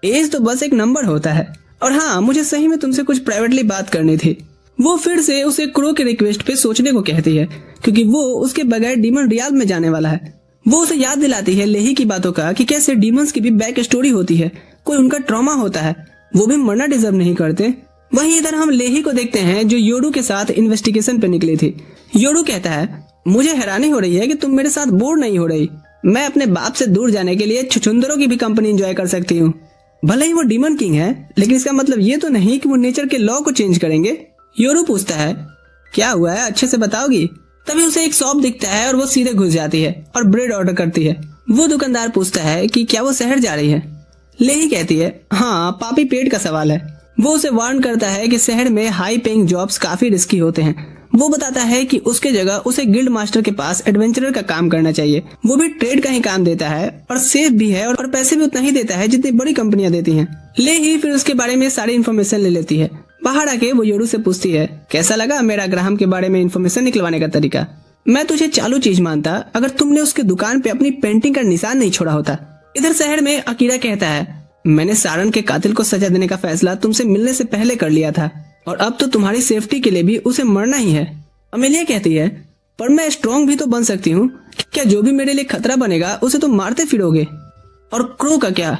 एज तो बस एक नंबर होता है, और हाँ, मुझे सही में तुमसे कुछ प्राइवेटली बात करनी थी। वो फिर से उसे क्रो के रिक्वेस्ट पे सोचने को कहती है, क्योंकि वो उसके बगैर डीमन रियाल में जाने वाला है। वो उसे याद दिलाती है लेही की बातों का, कि कैसे डीमंस की भी बैक स्टोरी होती है, कोई उनका ट्रॉमा होता है, वो भी मरना डिजर्व नहीं करते। वहीं इधर हम लेही को देखते हैं, जो योरू के साथ इन्वेस्टिगेशन पे निकली थी। योरू कहता है, मुझे हैरानी हो रही है कि तुम मेरे साथ बोर नहीं हो रही। मैं अपने बाप से दूर जाने के लिए छुछुंदरों की भी कंपनी एंजॉय कर सकती हूँ। भले ही वो डीमन किंग है, लेकिन इसका मतलब ये तो नहीं कि वो नेचर के लॉ को चेंज करेंगे। योरू पूछता है, क्या हुआ है, अच्छे से बताओगी? तभी उसे एक शॉप दिखता है और वो सीधे घुस जाती है और ब्रेड ऑर्डर करती है। वो दुकानदार पूछता है कि क्या वो शहर जा रही है? लेही कहती है, हाँ, पापी पेट का सवाल है। वो उसे वार्न करता है कि शहर में हाई पेइंग जॉब्स काफी रिस्की होते हैं। वो बताता है कि उसके जगह उसे गिल्ड मास्टर के पास एडवेंचरर का काम करना चाहिए। वो भी ट्रेड का ही काम देता है और सेफ भी है, और पैसे भी उतना ही देता है जितनी बड़ी कंपनियां देती हैं। ले ही फिर उसके बारे में सारी इन्फॉर्मेशन ले लेती है। बाहर आके वो योरू से पूछती है, कैसा लगा मेरा ग्राहम के बारे में इन्फॉर्मेशन निकलवाने का तरीका? मैं तुझे चालू चीज मानता अगर तुमने उसके दुकान पे अपनी पेंटिंग का निशान नहीं छोड़ा होता। इधर शहर में अकीरा कहता है, मैंने सारन के कातिल को सजा देने का फैसला तुमसे मिलने से पहले कर लिया था, और अब तो तुम्हारी सेफ्टी के लिए भी उसे मरना ही है। अमेलिया कहती है, पर मैं स्ट्रॉन्ग भी तो बन सकती हूँ। क्या जो भी मेरे लिए खतरा बनेगा उसे तुम मारते फिरोगे? और क्रो का क्या?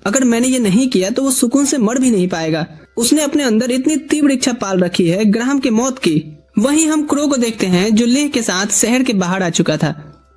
अगर मैंने ये नहीं किया तो वो सुकून से मर भी नहीं पाएगा। उसने अपने अंदर इतनी तीव्र इच्छा पाल रखी है ग्राहम के मौत की। वहीं हम क्रो को देखते हैं, जो लेह के साथ शहर के बाहर आ चुका था।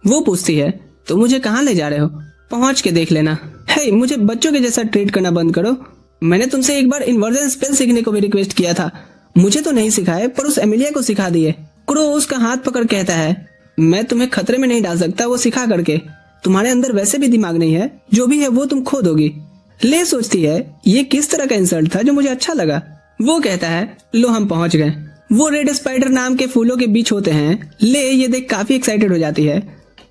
वो पूछती है, तो मुझे कहाँ ले जा रहे हो? पहुंच के देख लेना। हे, मुझे बच्चों के जैसा ट्रीट करना बंद करो। मैंने तुमसे एक बार इन्वर्जन स्पेल सीखने को भी रिक्वेस्ट किया था, मुझे तो नहीं सिखाए, पर उस एमिलिया को सिखा दिए। क्रो उसका हाथ पकड़ कहता है, मैं तुम्हें खतरे में नहीं डाल सकता वो सिखा करके। तुम्हारे अंदर वैसे भी दिमाग नहीं है, जो भी है वो तुम खो दोगी। ले सोचती है, ये किस तरह का इंसल्ट था जो मुझे अच्छा लगा। वो कहता है, लो हम पहुंच गए। वो रेड स्पाइडर नाम के फूलों के बीच होते हैं। ले ये देख काफी एक्साइटेड हो जाती है।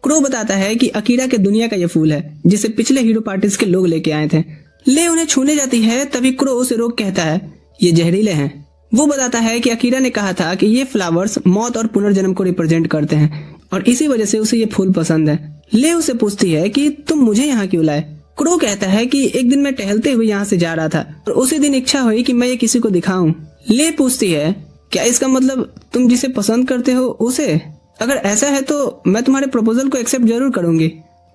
क्रो बताता है कि अकीरा के दुनिया का ये फूल है जिसे पिछले हीरो पार्टीज के लोग लेके आए थे। ले उन्हें छूने जाती है, तभी क्रो उसे रोक कहता है ये जहरीले हैं। वो बताता है कि अकीरा ने कहा था कि ये फ्लावर्स मौत और पुनर्जन्म को रिप्रेजेंट करते हैं और इसी वजह से उसे ये फूल पसंद है। ले उसे पूछती है कि तुम मुझे यहाँ क्यों लाए। क्रो कहता है कि एक दिन मैं टहलते हुए यहाँ से जा रहा था और उसी दिन इच्छा हुई कि मैं ये किसी को दिखाऊं। ले पूछती है क्या इसका मतलब तुम जिसे पसंद करते हो उसे? अगर ऐसा है तो मैं तुम्हारे प्रपोजल को एक्सेप्ट जरूर करूंगी।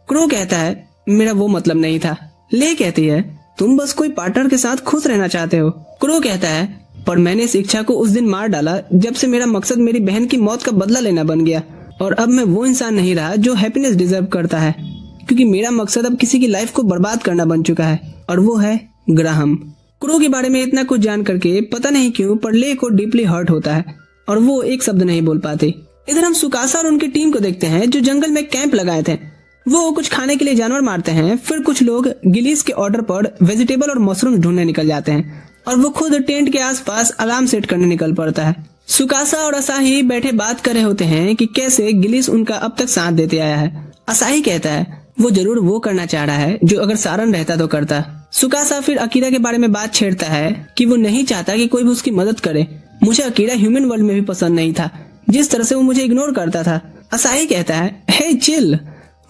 क्रो कहता है मेरा वो मतलब नहीं था। ले कहती है तुम बस कोई पार्टनर के साथ खुश रहना चाहते हो। क्रो कहता है पर मैंने इस इच्छा को उस दिन मार डाला जब से मेरा मकसद मेरी बहन की मौत का बदला लेना बन गया और अब मैं वो इंसान नहीं रहा जो हैप्पीनेस डिजर्व करता है, क्योंकि मेरा मकसद अब किसी की लाइफ को बर्बाद करना बन चुका है और वो है ग्राहम। क्रो के बारे में इतना कुछ जान करके पता नहीं क्यों पर ले को डीपली हर्ट होता है और वो एक शब्द नहीं बोल पाती। इधर हम सुकासा और उनकी टीम को देखते हैं जो जंगल में कैंप लगाए थे। वो कुछ खाने के लिए जानवर मारते हैं, फिर कुछ लोग गिलीस के ऑर्डर पर वेजिटेबल और मशरूम ढूंढने निकल जाते हैं और वो खुद टेंट के आसपास अलार्म सेट करने निकल पड़ता है। सुकासा और असाही बैठे बात कर रहे होते हैं कि कैसे गिलीस उनका अब तक साथ देते आया है। असाही कहता है वो जरूर वो करना चाह रहा है जो अगर सारन रहता तो करता। सुकासा फिर अकीरा के बारे में बात छेड़ता है कि वो नहीं चाहता कि कोई भी उसकी मदद करे। मुझे अकीरा ह्यूमन वर्ल्ड में भी पसंद नहीं था, जिस तरह से वो मुझे इग्नोर करता था। असाही कहता है हे चिल,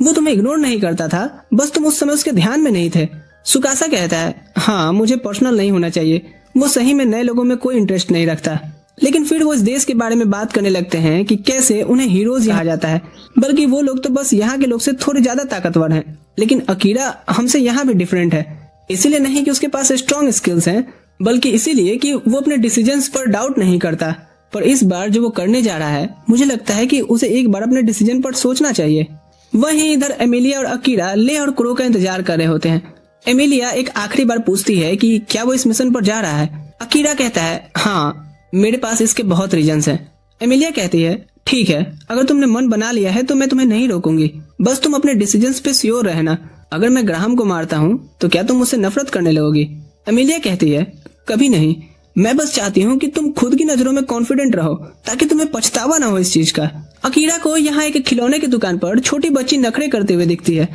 वो तुम्हें इग्नोर नहीं करता था, बस तुम उस समय उसके ध्यान में नहीं थे। सुकासा कहता है हाँ मुझे पर्सनल नहीं होना चाहिए, वो सही में नए लोगों में कोई इंटरेस्ट नहीं रखता। लेकिन फिर वो इस देश के बारे में बात करने लगते हैं कि कैसे उन्हें हीरोज कहा जाता है, बल्कि वो लोग तो बस यहाँ के लोग से थोड़े ज्यादा ताकतवर हैं। लेकिन अकीरा हमसे यहाँ भी डिफरेंट है, इसीलिए नहीं कि उसके पास स्ट्रॉन्ग स्किल्स हैं, बल्कि इसीलिए कि वो अपने डिसीजंस पर डाउट नहीं करता। पर इस बार जो वो करने जा रहा है मुझे लगता है कि उसे एक बार अपने डिसीजन पर सोचना चाहिए। वहीं इधर एमिलिया और अकीरा ले और क्रो का इंतजार कर रहे होते हैं। एमिलिया एक आखिरी बार पूछती है कि क्या वो इस मिशन पर जा रहा है। अकीरा कहता है हाँ मेरे पास इसके बहुत रीजंस हैं। एमिलिया कहती है ठीक है, अगर तुमने मन बना लिया है तो मैं तुम्हें नहीं रोकूंगी, बस तुम अपने डिसीजंस पे श्योर रहना। अगर मैं ग्राहम को मारता हूँ तो क्या तुम मुझसे नफरत करने लगोगी? एमिलिया कहती है कभी नहीं, मैं बस चाहती हूँ कि तुम खुद की नजरों में कॉन्फिडेंट रहो ताकि तुम्हें पछतावा ना हो इस चीज का। अकीरा को यहाँ एक खिलौने की दुकान पर छोटी बच्ची नखरे करते हुए दिखती है।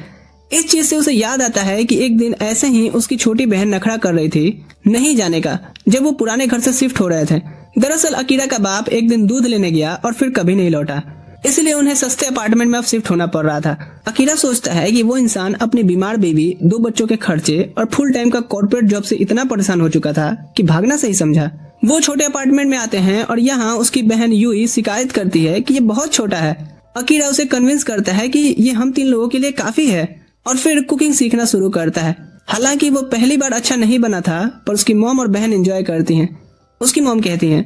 इस चीज से उसे याद आता है कि एक दिन ऐसे ही उसकी छोटी बहन नखरा कर रही थी नहीं जाने का, जब वो पुराने घर से शिफ्ट हो रहे थे। दरअसल अकीरा का बाप एक दिन दूध लेने गया और फिर कभी नहीं लौटा, इसलिए उन्हें सस्ते अपार्टमेंट में अब शिफ्ट होना पड़ रहा था। अकीरा सोचता है कि वो इंसान अपनी बीमार बेबी, 2 बच्चों के खर्चे और फुल टाइम का कॉर्पोरेट जॉब से इतना परेशान हो चुका था कि भागना सही समझा। वो छोटे अपार्टमेंट में आते हैं और यहाँ उसकी बहन यूई शिकायत करती है कि ये बहुत छोटा है। अकीरा उसे कन्विंस करता है कि ये हम 3 लोगों के लिए काफी है और फिर कुकिंग सीखना शुरू करता है। हालांकि वो पहली बार अच्छा नहीं बना था, पर उसकी मॉम और बहन एंजॉय करती हैं। उसकी मॉम कहती हैं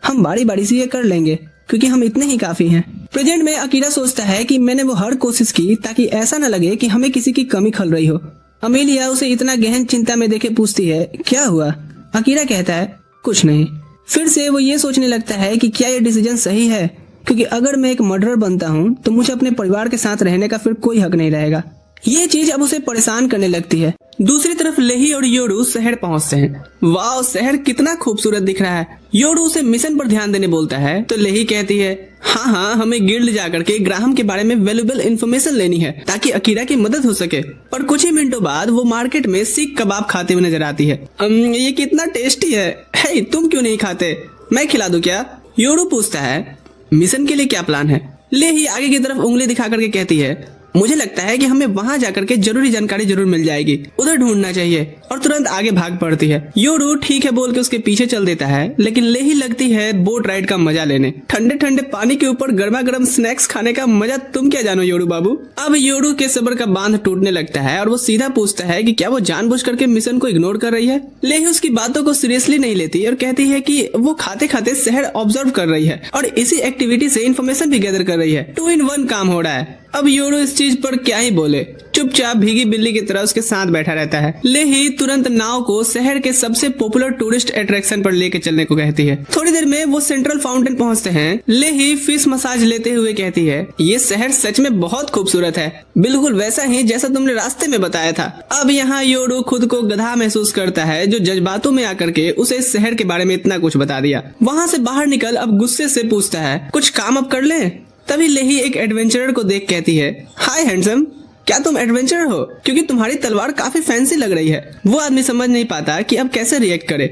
हम बारी बारी से ये कर लेंगे क्योंकि हम इतने ही काफी हैं। प्रेजेंट में अकीरा सोचता है कि मैंने वो हर कोशिश की ताकि ऐसा न लगे कि हमें किसी की कमी खल रही हो। अमेलिया उसे इतना गहन चिंता में देखे पूछती है क्या हुआ? अकीरा कहता है कुछ नहीं। फिर से वो ये सोचने लगता है कि क्या ये डिसीजन सही है, क्योंकि अगर मैं एक मर्डरर बनता हूँ तो मुझे अपने परिवार के साथ रहने का फिर कोई हक नहीं रहेगा। ये चीज अब उसे परेशान करने लगती है। दूसरी तरफ लेही और योरू शहर पहुंचते हैं। वाह, शहर कितना खूबसूरत दिख रहा है। योरू उसे मिशन पर ध्यान देने बोलता है तो लेही कहती है हाँ हमें गिल्ड जाकर के ग्राहम के बारे में वैल्यूएबल इन्फॉर्मेशन लेनी है ताकि अकीरा की मदद हो सके। पर कुछ ही मिनटों बाद वो मार्केट में सीख कबाब खाते हुए नजर आती है। ये कितना टेस्टी है। हे, तुम क्यों नहीं खाते? मैं खिला दूं क्या? योरू पूछता है मिशन के लिए क्या प्लान है? लेही आगे की तरफ उंगली दिखा करके कहती है मुझे लगता है कि हमें वहां जाकर के जरूरी जानकारी जरूर मिल जाएगी, उधर ढूंढना चाहिए। और तुरंत आगे भाग पड़ती है। योरू ठीक है बोल के उसके पीछे चल देता है, लेकिन लेही लगती है बोट राइड का मजा लेने। ठंडे ठंडे पानी के ऊपर गर्मा गर्म स्नैक्स खाने का मजा तुम क्या जानो योरू बाबू। अब योरू के सब्र का बांध टूटने लगता है और वो सीधा पूछता है कि क्या वो जानबूझ करके मिशन को इग्नोर कर रही है। लेही उसकी बातों को सीरियसली नहीं लेती और कहती है कि वो खाते खाते शहर ऑब्जर्व कर रही है और इसी एक्टिविटी से इन्फॉर्मेशन भी गैदर कर रही है। 2 in 1 काम हो रहा है। अब योरू इस चीज पर क्या ही बोले, चुपचाप भीगी बिल्ली की तरह उसके साथ बैठा रहता है। लेही तुरंत नाव को शहर के सबसे पॉपुलर टूरिस्ट अट्रैक्शन पर लेके चलने को कहती है। थोड़ी देर में वो सेंट्रल फाउंटेन पहुंचते हैं। लेही फिश मसाज लेते हुए कहती है ये शहर सच में बहुत खूबसूरत है, बिल्कुल वैसा ही जैसा तुमने रास्ते में बताया था। अब यहाँ योरू खुद को गधा महसूस करता है जो जज्बातों में आकर के उसे इस शहर के बारे में इतना कुछ बता दिया। वहाँ से बाहर निकल अब गुस्से से पूछता है कुछ काम अब कर ले। तभी लेही एक एडवेंचरर को देख कहती है, हाय हैंडसम, क्या तुम एडवेंचरर हो? क्योंकि तुम्हारी तलवार काफी फैंसी लग रही है। वो आदमी समझ नहीं पाता कि अब कैसे रिएक्ट करे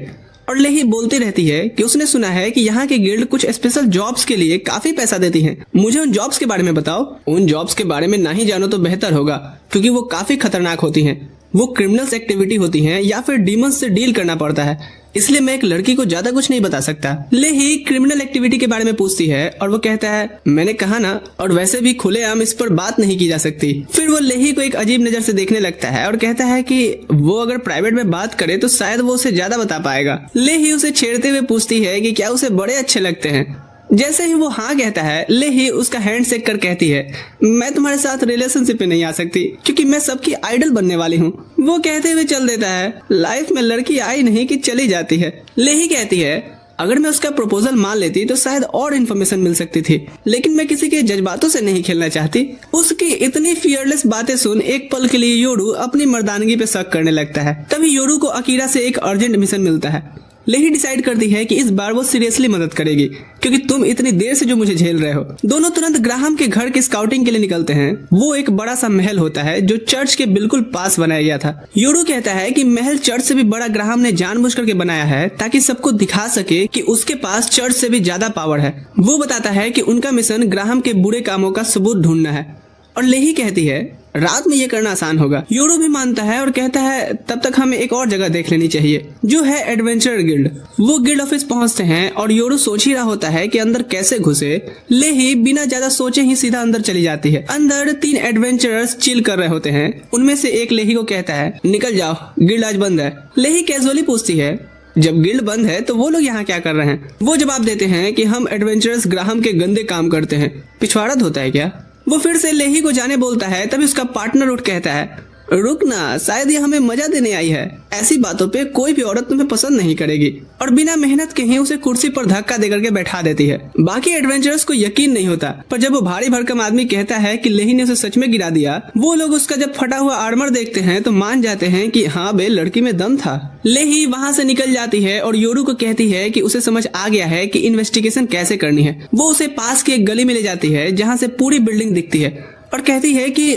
और लेही बोलती रहती है कि उसने सुना है कि यहाँ के गिल्ड कुछ स्पेशल जॉब्स के लिए काफी पैसा देती हैं। मुझे उन जॉब्स के बारे में बताओ। उन जॉब्स के बारे में नहीं जानो तो बेहतर होगा, क्योंकि वो काफी खतरनाक होती हैं। वो क्रिमिनल्स एक्टिविटी होती हैं या फिर डीमंस से डील करना पड़ता है, इसलिए मैं एक लड़की को ज्यादा कुछ नहीं बता सकता। लेही क्रिमिनल एक्टिविटी के बारे में पूछती है और वो कहता है, मैंने कहा ना, और वैसे भी खुलेआम इस पर बात नहीं की जा सकती। फिर वो लेही को एक अजीब नजर से देखने लगता है और कहता है कि वो अगर प्राइवेट में बात करे तो शायद वो उसे ज्यादा बता पाएगा। लेही उसे छेड़ते हुए पूछती है कि क्या उसे बड़े अच्छे लगते हैं। जैसे ही वो हाँ कहता है, लेही उसका हैंड शेक कर कहती है, मैं तुम्हारे साथ रिलेशनशिप में नहीं आ सकती, क्योंकि मैं सबकी आइडल बनने वाली हूँ। वो कहते हुए चल देता है। लाइफ में लड़की आई नहीं कि चली जाती है। लेही कहती है, अगर मैं उसका प्रपोजल मान लेती तो शायद और इन्फॉर्मेशन मिल सकती थी, लेकिन मैं किसी के जज्बातों से नहीं खेलना चाहती। उसकी इतनी फियरलेस बातें सुन एक पल के लिए योरू अपनी मर्दानगी पे शक करने लगता है। तभी योरू को अकीरा से एक अर्जेंट मिशन मिलता है। लेही डिसाइड करती है कि इस बार वो सीरियसली मदद करेगी, क्योंकि तुम इतनी देर से जो मुझे झेल रहे हो। दोनों तुरंत ग्राहम के घर की स्काउटिंग के लिए निकलते हैं। वो एक बड़ा सा महल होता है जो चर्च के बिल्कुल पास बनाया गया था। योरू कहता है कि महल चर्च से भी बड़ा ग्राहम ने जानबूझ करके बनाया है, ताकि सबको दिखा सके कि उसके पास चर्च से भी ज्यादा पावर है। वो बताता है कि उनका मिशन ग्राहम के बुरे कामों का सबूत ढूंढना है, और लेही कहती है, रात में ये करना आसान होगा। योरू भी मानता है और कहता है, तब तक हमें एक और जगह देख लेनी चाहिए, जो है एडवेंचर गिल्ड। वो गिल्ड ऑफिस पहुंचते हैं और योरू सोच ही रहा होता है कि अंदर कैसे घुसे। लेही बिना ज्यादा सोचे ही सीधा अंदर चली जाती है। अंदर 3 एडवेंचरर्स चिल कर रहे होते हैं। उनमें से एक लेही को कहता है, निकल जाओ, गिल्ड आज बंद है। लेही कैजुअली पूछती है, जब गिल्ड बंद है तो वो लोग यहाँ क्या कर रहे हैं? वो जवाब देते हैं कि हम एडवेंचरर्स ग्राहम के गंदे काम करते हैं। पिछवाड़ा होता है क्या? वो फिर से लेही को जाने बोलता है। तभी उसका पार्टनर उठ कहता है, रुक ना, शायद ये हमें मजा देने आई है। ऐसी बातों पे कोई भी औरत तुम्हें पसंद नहीं करेगी, और बिना मेहनत के ही उसे कुर्सी पर धक्का देकर के बैठा देती है। बाकी एडवेंचरर्स को यकीन नहीं होता, पर जब वो भारी भरकम आदमी कहता है कि लेही ने उसे सच में गिरा दिया, वो लोग उसका जब फटा हुआ आर्मर देखते हैं तो मान जाते हैं कि हाँ बे, लड़की में दम था। लेही वहाँ से निकल जाती है और योरू को कहती है कि उसे समझ आ गया है कि इन्वेस्टिगेशन कैसे करनी है। वो उसे पास की एक गली में ले जाती है जहाँ से पूरी बिल्डिंग दिखती है, और कहती है कि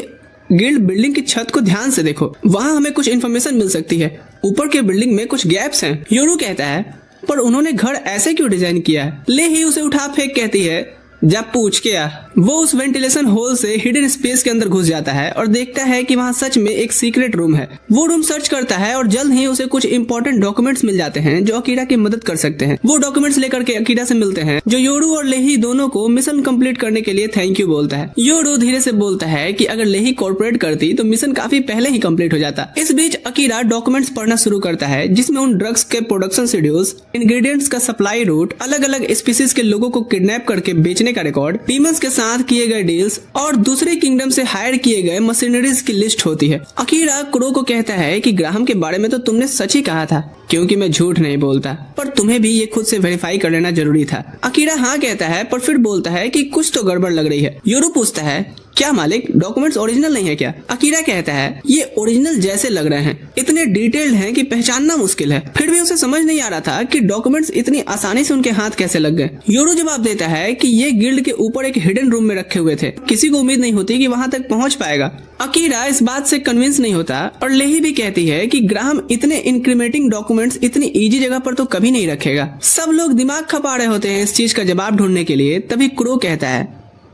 गिल्ड बिल्डिंग की छत को ध्यान से देखो, वहाँ हमें कुछ इन्फॉर्मेशन मिल सकती है। ऊपर के बिल्डिंग में कुछ गैप्स हैं। योरू कहता है, पर उन्होंने घर ऐसे क्यों डिजाइन किया है? लेही उसे उठा फेंक कहती है, जा पूछ के आ। वो उस वेंटिलेशन होल से हिडन स्पेस के अंदर घुस जाता है और देखता है कि वहाँ सच में एक सीक्रेट रूम है। वो रूम सर्च करता है और जल्द ही उसे कुछ इंपॉर्टेंट डॉक्यूमेंट्स मिल जाते हैं जो अकीरा की मदद कर सकते हैं। वो डॉक्यूमेंट्स लेकर के अकीरा से मिलते हैं, जो योरू और लेही दोनों को मिशन कंप्लीट करने के लिए थैंक यू बोलता है। योरू धीरे से बोलता है कि अगर लेही कोऑपरेट करती तो मिशन काफी पहले ही कंप्लीट हो जाता। इस बीच अकीरा डॉक्यूमेंट्स पढ़ना शुरू करता है, जिसमें उन ड्रग्स के प्रोडक्शन शेड्यूल्स, इंग्रेडिएंट्स का सप्लाई रूट, अलग अलग स्पीसीज के लोगों को किडनैप करके बेचने का रिकॉर्ड, डीमंस के साथ किए गए डील्स और दूसरे किंगडम से हायर किए गए मशीनरीज की लिस्ट होती है। अकीरा क्रो को कहता है कि ग्राहम के बारे में तो तुमने सच ही कहा था, क्योंकि मैं झूठ नहीं बोलता, पर तुम्हें भी ये खुद से वेरीफाई कर लेना जरूरी था। अकीरा हाँ कहता है, पर फिर बोलता है कि कुछ तो गड़बड़ लग रही है। योरू पूछता है, क्या मालिक, डॉक्यूमेंट्स ओरिजिनल नहीं है क्या? अकीरा कहता है, ये ओरिजिनल जैसे लग रहे हैं, इतने डिटेल्ड हैं कि पहचानना मुश्किल है। फिर भी उसे समझ नहीं आ रहा था कि डॉक्यूमेंट्स इतनी आसानी से उनके हाथ कैसे लग गए। योरू जवाब देता है कि ये गिल्ड के ऊपर एक हिडन रूम में रखे हुए थे, किसी को उम्मीद नहीं होती कि वहाँ तक पहुँच पाएगा। अकीरा इस बात से कन्विंस नहीं होता, और लेही भी कहती है कि ग्राहम इतने इंक्रीमेंटिंग डॉक्यूमेंट्स इतनी इजी जगह पर तो कभी नहीं रखेगा। सब लोग दिमाग खपा रहे होते हैं इस चीज का जवाब ढूंढने के लिए। तभी क्रो कहता है,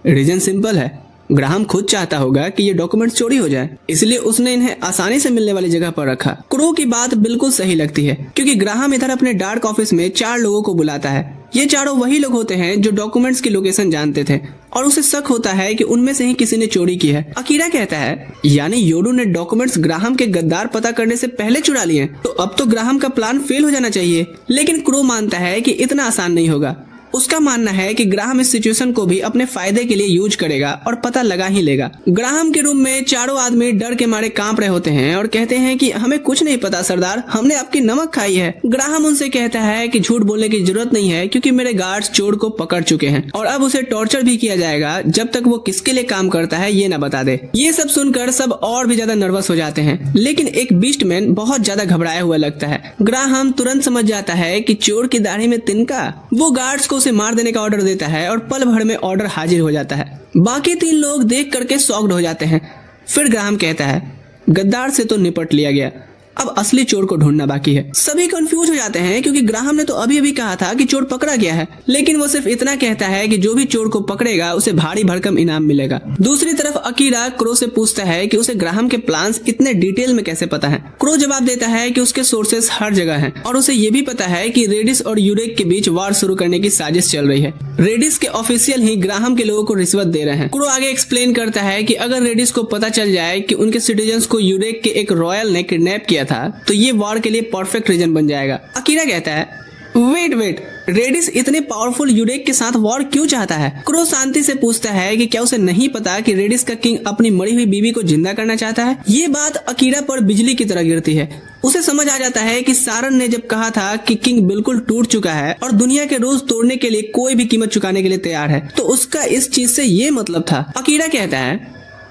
रीजन सिंपल है, ग्राहम खुद चाहता होगा कि ये डॉक्यूमेंट्स चोरी हो जाए, इसलिए उसने इन्हें आसानी से मिलने वाली जगह पर रखा। क्रो की बात बिल्कुल सही लगती है, क्योंकि ग्राहम इधर अपने डार्क ऑफिस में 4 लोगों को बुलाता है। ये चारों वही लोग होते हैं जो डॉक्यूमेंट्स की लोकेशन जानते थे, और उसे शक होता है कि उनमें से ही किसी ने चोरी की है। अकीरा कहता है, यानी योरू ने डॉक्यूमेंट्स ग्राहम के गद्दार पता करने से पहले चुरा लिए, तो अब तो ग्राहम का प्लान फेल हो जाना चाहिए। लेकिन क्रो मानता है कि इतना आसान नहीं होगा। उसका मानना है कि ग्राहम इस सिचुएशन को भी अपने फायदे के लिए यूज करेगा और पता लगा ही लेगा। ग्राहम के रूम में चारों आदमी डर के मारे कांप रहे होते हैं और कहते हैं कि हमें कुछ नहीं पता सरदार, हमने आपकी नमक खाई है। ग्राहम उनसे कहता है कि झूठ बोलने की जरूरत नहीं है, क्योंकि मेरे गार्ड्स चोर को पकड़ चुके हैं और अब उसे टॉर्चर भी किया जाएगा जब तक वो किसके लिए काम करता है ये न बता दे। ये सब सुनकर सब और भी ज्यादा नर्वस हो जाते हैं, लेकिन एक बीस्टमैन बहुत ज्यादा घबराया हुआ लगता है। ग्राहम तुरंत समझ जाता है कि चोर की दाढ़ी में तिनका। वो गार्ड्स को उसे मार देने का ऑर्डर देता है और पल भर में ऑर्डर हाजिर हो जाता है। बाकी 3 लोग देख करके शॉक्ड हो जाते हैं। फिर ग्राहम कहता है, गद्दार से तो निपट लिया गया, अब असली चोर को ढूंढना बाकी है। सभी कंफ्यूज हो जाते हैं क्योंकि ग्राहम ने तो अभी अभी कहा था कि चोर पकड़ा गया है, लेकिन वो सिर्फ इतना कहता है कि जो भी चोर को पकड़ेगा उसे भारी भरकम इनाम मिलेगा। दूसरी तरफ अकीरा क्रो से पूछता है कि उसे ग्राहम के प्लान्स इतने डिटेल में कैसे पता है। क्रो जवाब देता है कि उसके सोर्सेस हर जगह हैं और उसे ये भी पता है कि रेडिस और यूरेक के बीच वार शुरू करने की साजिश चल रही है। रेडिस के ऑफिशियल ही ग्राहम के लोगों को रिश्वत दे रहे हैं। क्रो आगे एक्सप्लेन करता है कि अगर रेडिस को पता चल जाए कि उनके सिटीजन्स को यूरेक के एक रॉयल ने किडनैप किया था तो ये वॉर के लिए परफेक्ट रीजन बन जाएगा। अकीरा कहता है, वेट, रेडिस इतने पावरफुल यूरेक के साथ वॉर क्यों चाहता है? क्रो शांति से पूछता है कि क्या उसे नहीं पता कि रेडिस का किंग अपनी मरी हुई बीवी को जिंदा करना चाहता है। ये बात अकीरा पर बिजली की तरह गिरती है। उसे समझ आ जाता है कि सारन ने जब कहा था कि किंग बिल्कुल टूट चुका है और दुनिया के रोज तोड़ने के लिए कोई भी कीमत चुकाने के लिए तैयार है, तो उसका इस चीज से ये मतलब था। अकीरा कहता है,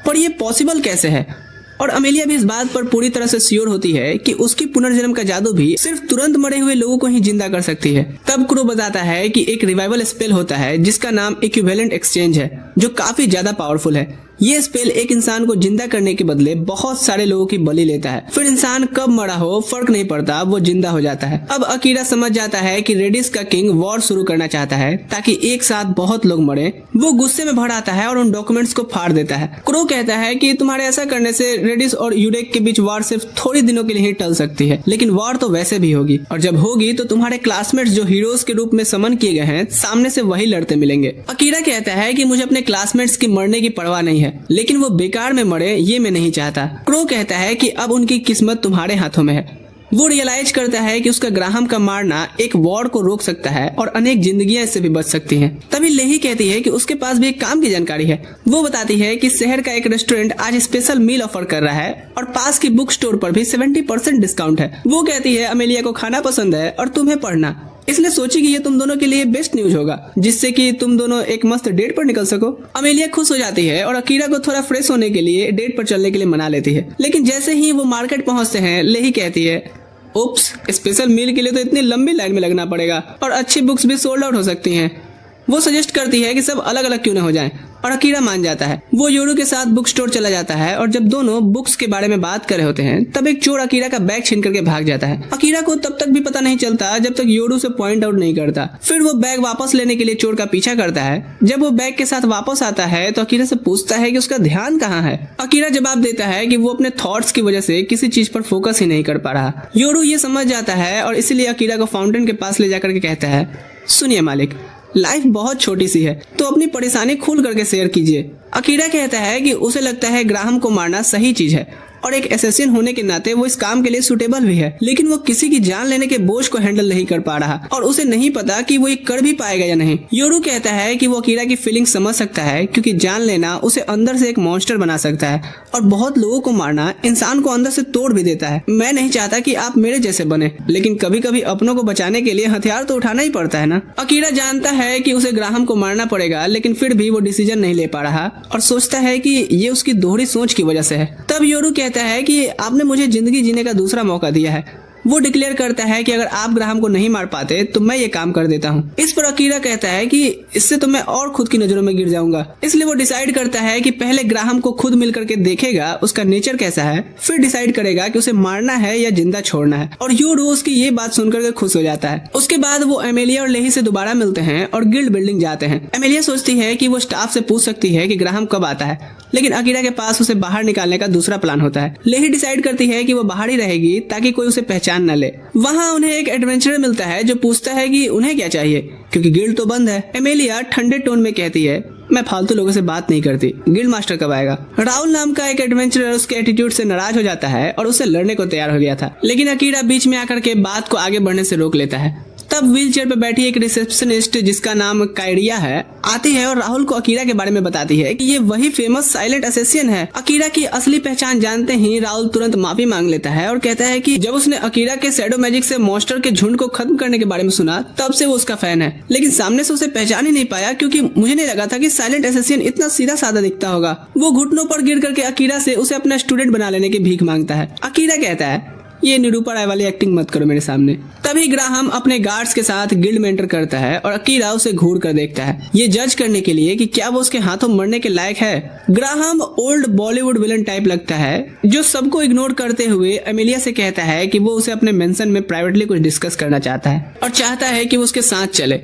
पर ये पॉसिबल कैसे है? और अमेलिया भी इस बात पर पूरी तरह से श्योर होती है कि उसकी पुनर्जन्म का जादू भी सिर्फ तुरंत मरे हुए लोगों को ही जिंदा कर सकती है। तब क्रो बताता है कि एक रिवाइवल स्पेल होता है जिसका नाम इक्विवेलेंट एक्सचेंज है, जो काफी ज्यादा पावरफुल है। ये स्पेल एक इंसान को जिंदा करने के बदले बहुत सारे लोगों की बलि लेता है। फिर इंसान कब मरा हो फर्क नहीं पड़ता, वो जिंदा हो जाता है। अब अकीरा समझ जाता है कि रेडिस का किंग वॉर शुरू करना चाहता है ताकि एक साथ बहुत लोग मरे। वो गुस्से में भर आता है और उन डॉक्यूमेंट्स को फाड़ देता है। क्रो कहता है कि तुम्हारे ऐसा करने से रेडिस और यूरेक के बीच वॉर सिर्फ थोड़ी दिनों के लिए ही टल सकती है, लेकिन वॉर तो वैसे भी होगी, और जब होगी तो तुम्हारे क्लासमेट्स जो हीरोज के रूप में समन किए गए हैं सामने से वही लड़ते मिलेंगे। अकीरा कहता है कि मुझे अपने क्लासमेट्स की मरने की परवाह नहीं है, लेकिन वो बेकार में मरे ये मैं नहीं चाहता। क्रो कहता है कि अब उनकी किस्मत तुम्हारे हाथों में है। वो रियलाइज करता है कि उसका ग्राहम का मारना एक वॉर को रोक सकता है और अनेक जिंदगियां इससे भी बच सकती हैं। तभी लेही कहती है कि उसके पास भी एक काम की जानकारी है। वो बताती है कि शहर का एक रेस्टोरेंट आज स्पेशल मील ऑफर कर रहा है और पास की बुक स्टोर पर भी 70% डिस्काउंट है। वो कहती है, अमेलिया को खाना पसंद है और तुम्हें पढ़ना, इसलिए सोची कि ये तुम दोनों के लिए बेस्ट न्यूज होगा, जिससे कि तुम दोनों एक मस्त डेट पर निकल सको। अमेलिया खुश हो जाती है और अकीरा को थोड़ा फ्रेश होने के लिए डेट पर चलने के लिए मना लेती है। लेकिन जैसे ही वो मार्केट पहुंचते हैं, लेही कहती है, उप्स, स्पेशल मील के लिए तो इतनी लंबी लाइन में लगना पड़ेगा और अच्छी बुक्स भी सोल्ड आउट हो सकती हैं। वो सजेस्ट करती है कि सब अलग अलग क्यों न हो जाएं, और अकीरा मान जाता है। वो योरू के साथ बुक स्टोर चला जाता है और जब दोनों बुक्स के बारे में बात कर रहे होते हैं तब एक चोर अकीरा का बैग छीन करके भाग जाता है। अकीरा को तब तक भी पता नहीं चलता जब तक योरू से पॉइंट आउट नहीं करता। फिर वो बैग वापस लेने के लिए चोर का पीछा करता है। जब वो बैग के साथ वापस आता है तो अकीरा से पूछता है कि उसका ध्यान कहाँ है। अकीरा जवाब देता है कि वो अपने थॉट्स की वजह से किसी चीज पर फोकस ही नहीं कर पा रहा। योरू ये समझ जाता है और इसीलिए अकीरा को फाउंटेन के पास ले जाकर के कहता है, सुनिए मालिक, लाइफ बहुत छोटी सी है तो अपनी परेशानी खुल करके शेयर कीजिए। अकीरा कहता है कि उसे लगता है ग्राहम को मारना सही चीज है और एक एसेसिन होने के नाते वो इस काम के लिए सुटेबल भी है, लेकिन वो किसी की जान लेने के बोझ को हैंडल नहीं कर पा रहा और उसे नहीं पता कि वो ये कर भी पाएगा या नहीं। योरू कहता है कि वो अकीरा की फीलिंग समझ सकता है क्योंकि जान लेना उसे अंदर से एक मॉन्स्टर बना सकता है और बहुत लोगों को मारना इंसान को अंदर से तोड़ भी देता है। मैं नहीं चाहता कि आप मेरे जैसे बने, लेकिन कभी कभी अपनों को बचाने के लिए हथियार तो उठाना ही पड़ता है ना। अकीरा जानता है कि उसे ग्राहम को मारना पड़ेगा, लेकिन फिर भी वो डिसीजन नहीं ले पा रहा और सोचता है कि ये उसकी दोहरी सोच की वजह से है। तब योरू कहता है कि आपने मुझे जिंदगी जीने का दूसरा मौका दिया है। वो डिक्लेयर करता है कि अगर आप ग्राहम को नहीं मार पाते तो मैं ये काम कर देता हूँ। इस पर अकीरा कहता है कि इससे तो मैं और खुद की नजरों में गिर जाऊंगा। इसलिए वो डिसाइड करता है कि पहले ग्राहम को खुद मिल करके देखेगा उसका नेचर कैसा है, फिर डिसाइड करेगा कि उसे मारना है या जिंदा छोड़ना है। और योरू उसकी ये बात सुनकर के खुश हो जाता है। उसके बाद वो एमेलिया और लेही से दोबारा मिलते हैं और गिल्ड बिल्डिंग जाते हैं। एमेलिया सोचती है कि वो स्टाफ से पूछ सकती है कि ग्राहम कब आता है, लेकिन अकीरा के पास उसे बाहर निकालने का दूसरा प्लान होता है। लेही डिसाइड करती है कि वो बाहर ही रहेगी ताकि कोई उसे पहचान न ले। वहाँ उन्हें एक एडवेंचरर मिलता है जो पूछता है कि उन्हें क्या चाहिए क्योंकि गिल्ड तो बंद है। एमेलिया ठंडे टोन में कहती है, मैं फालतू लोगों से बात नहीं करती, गिल्ड मास्टर कब आएगा। राहुल नाम का एक एडवेंचरर उसके एटीट्यूड से नाराज हो जाता है और उससे लड़ने को तैयार हो गया था, लेकिन अकीरा बीच में आकर के बात को आगे बढ़ने से रोक लेता है। तब व्हील चेयर पर बैठी एक रिसेप्शनिस्ट जिसका नाम कायरिया है आती है और राहुल को अकीरा के बारे में बताती है कि ये वही फेमस साइलेंट असेसियन है। अकीरा की असली पहचान जानते ही राहुल तुरंत माफी मांग लेता है और कहता है कि जब उसने अकीरा के शैडो मैजिक से मॉन्स्टर के झुंड को खत्म करने के बारे में सुना तब से वो उसका फैन है, लेकिन सामने से उसे पहचान ही नहीं पाया क्योंकि मुझे नहीं लगा था कि साइलेंट असेसियन इतना सीधा साधा दिखता होगा। वो घुटनों पर गिर करके अकीरा से उसे अपना स्टूडेंट बना लेने की भीख मांगता है। अकीरा कहता है, ये निरूपा राय वाली एक्टिंग मत करो मेरे सामने। तभी ग्राहम अपने गार्ड्स के साथ गिल्ड में एंटर करता है और अकीरा उसे घूर कर देखता है, ये जज करने के लिए कि क्या वो उसके हाथों मरने के लायक है। Graham old Bollywood villain type लगता है जो सबको इग्नोर करते हुए अमेलिया से कहता है कि वो उसे अपने मेंशन में प्राइवेटली कुछ डिस्कस करना चाहता है और चाहता है कि वो उसके साथ चले।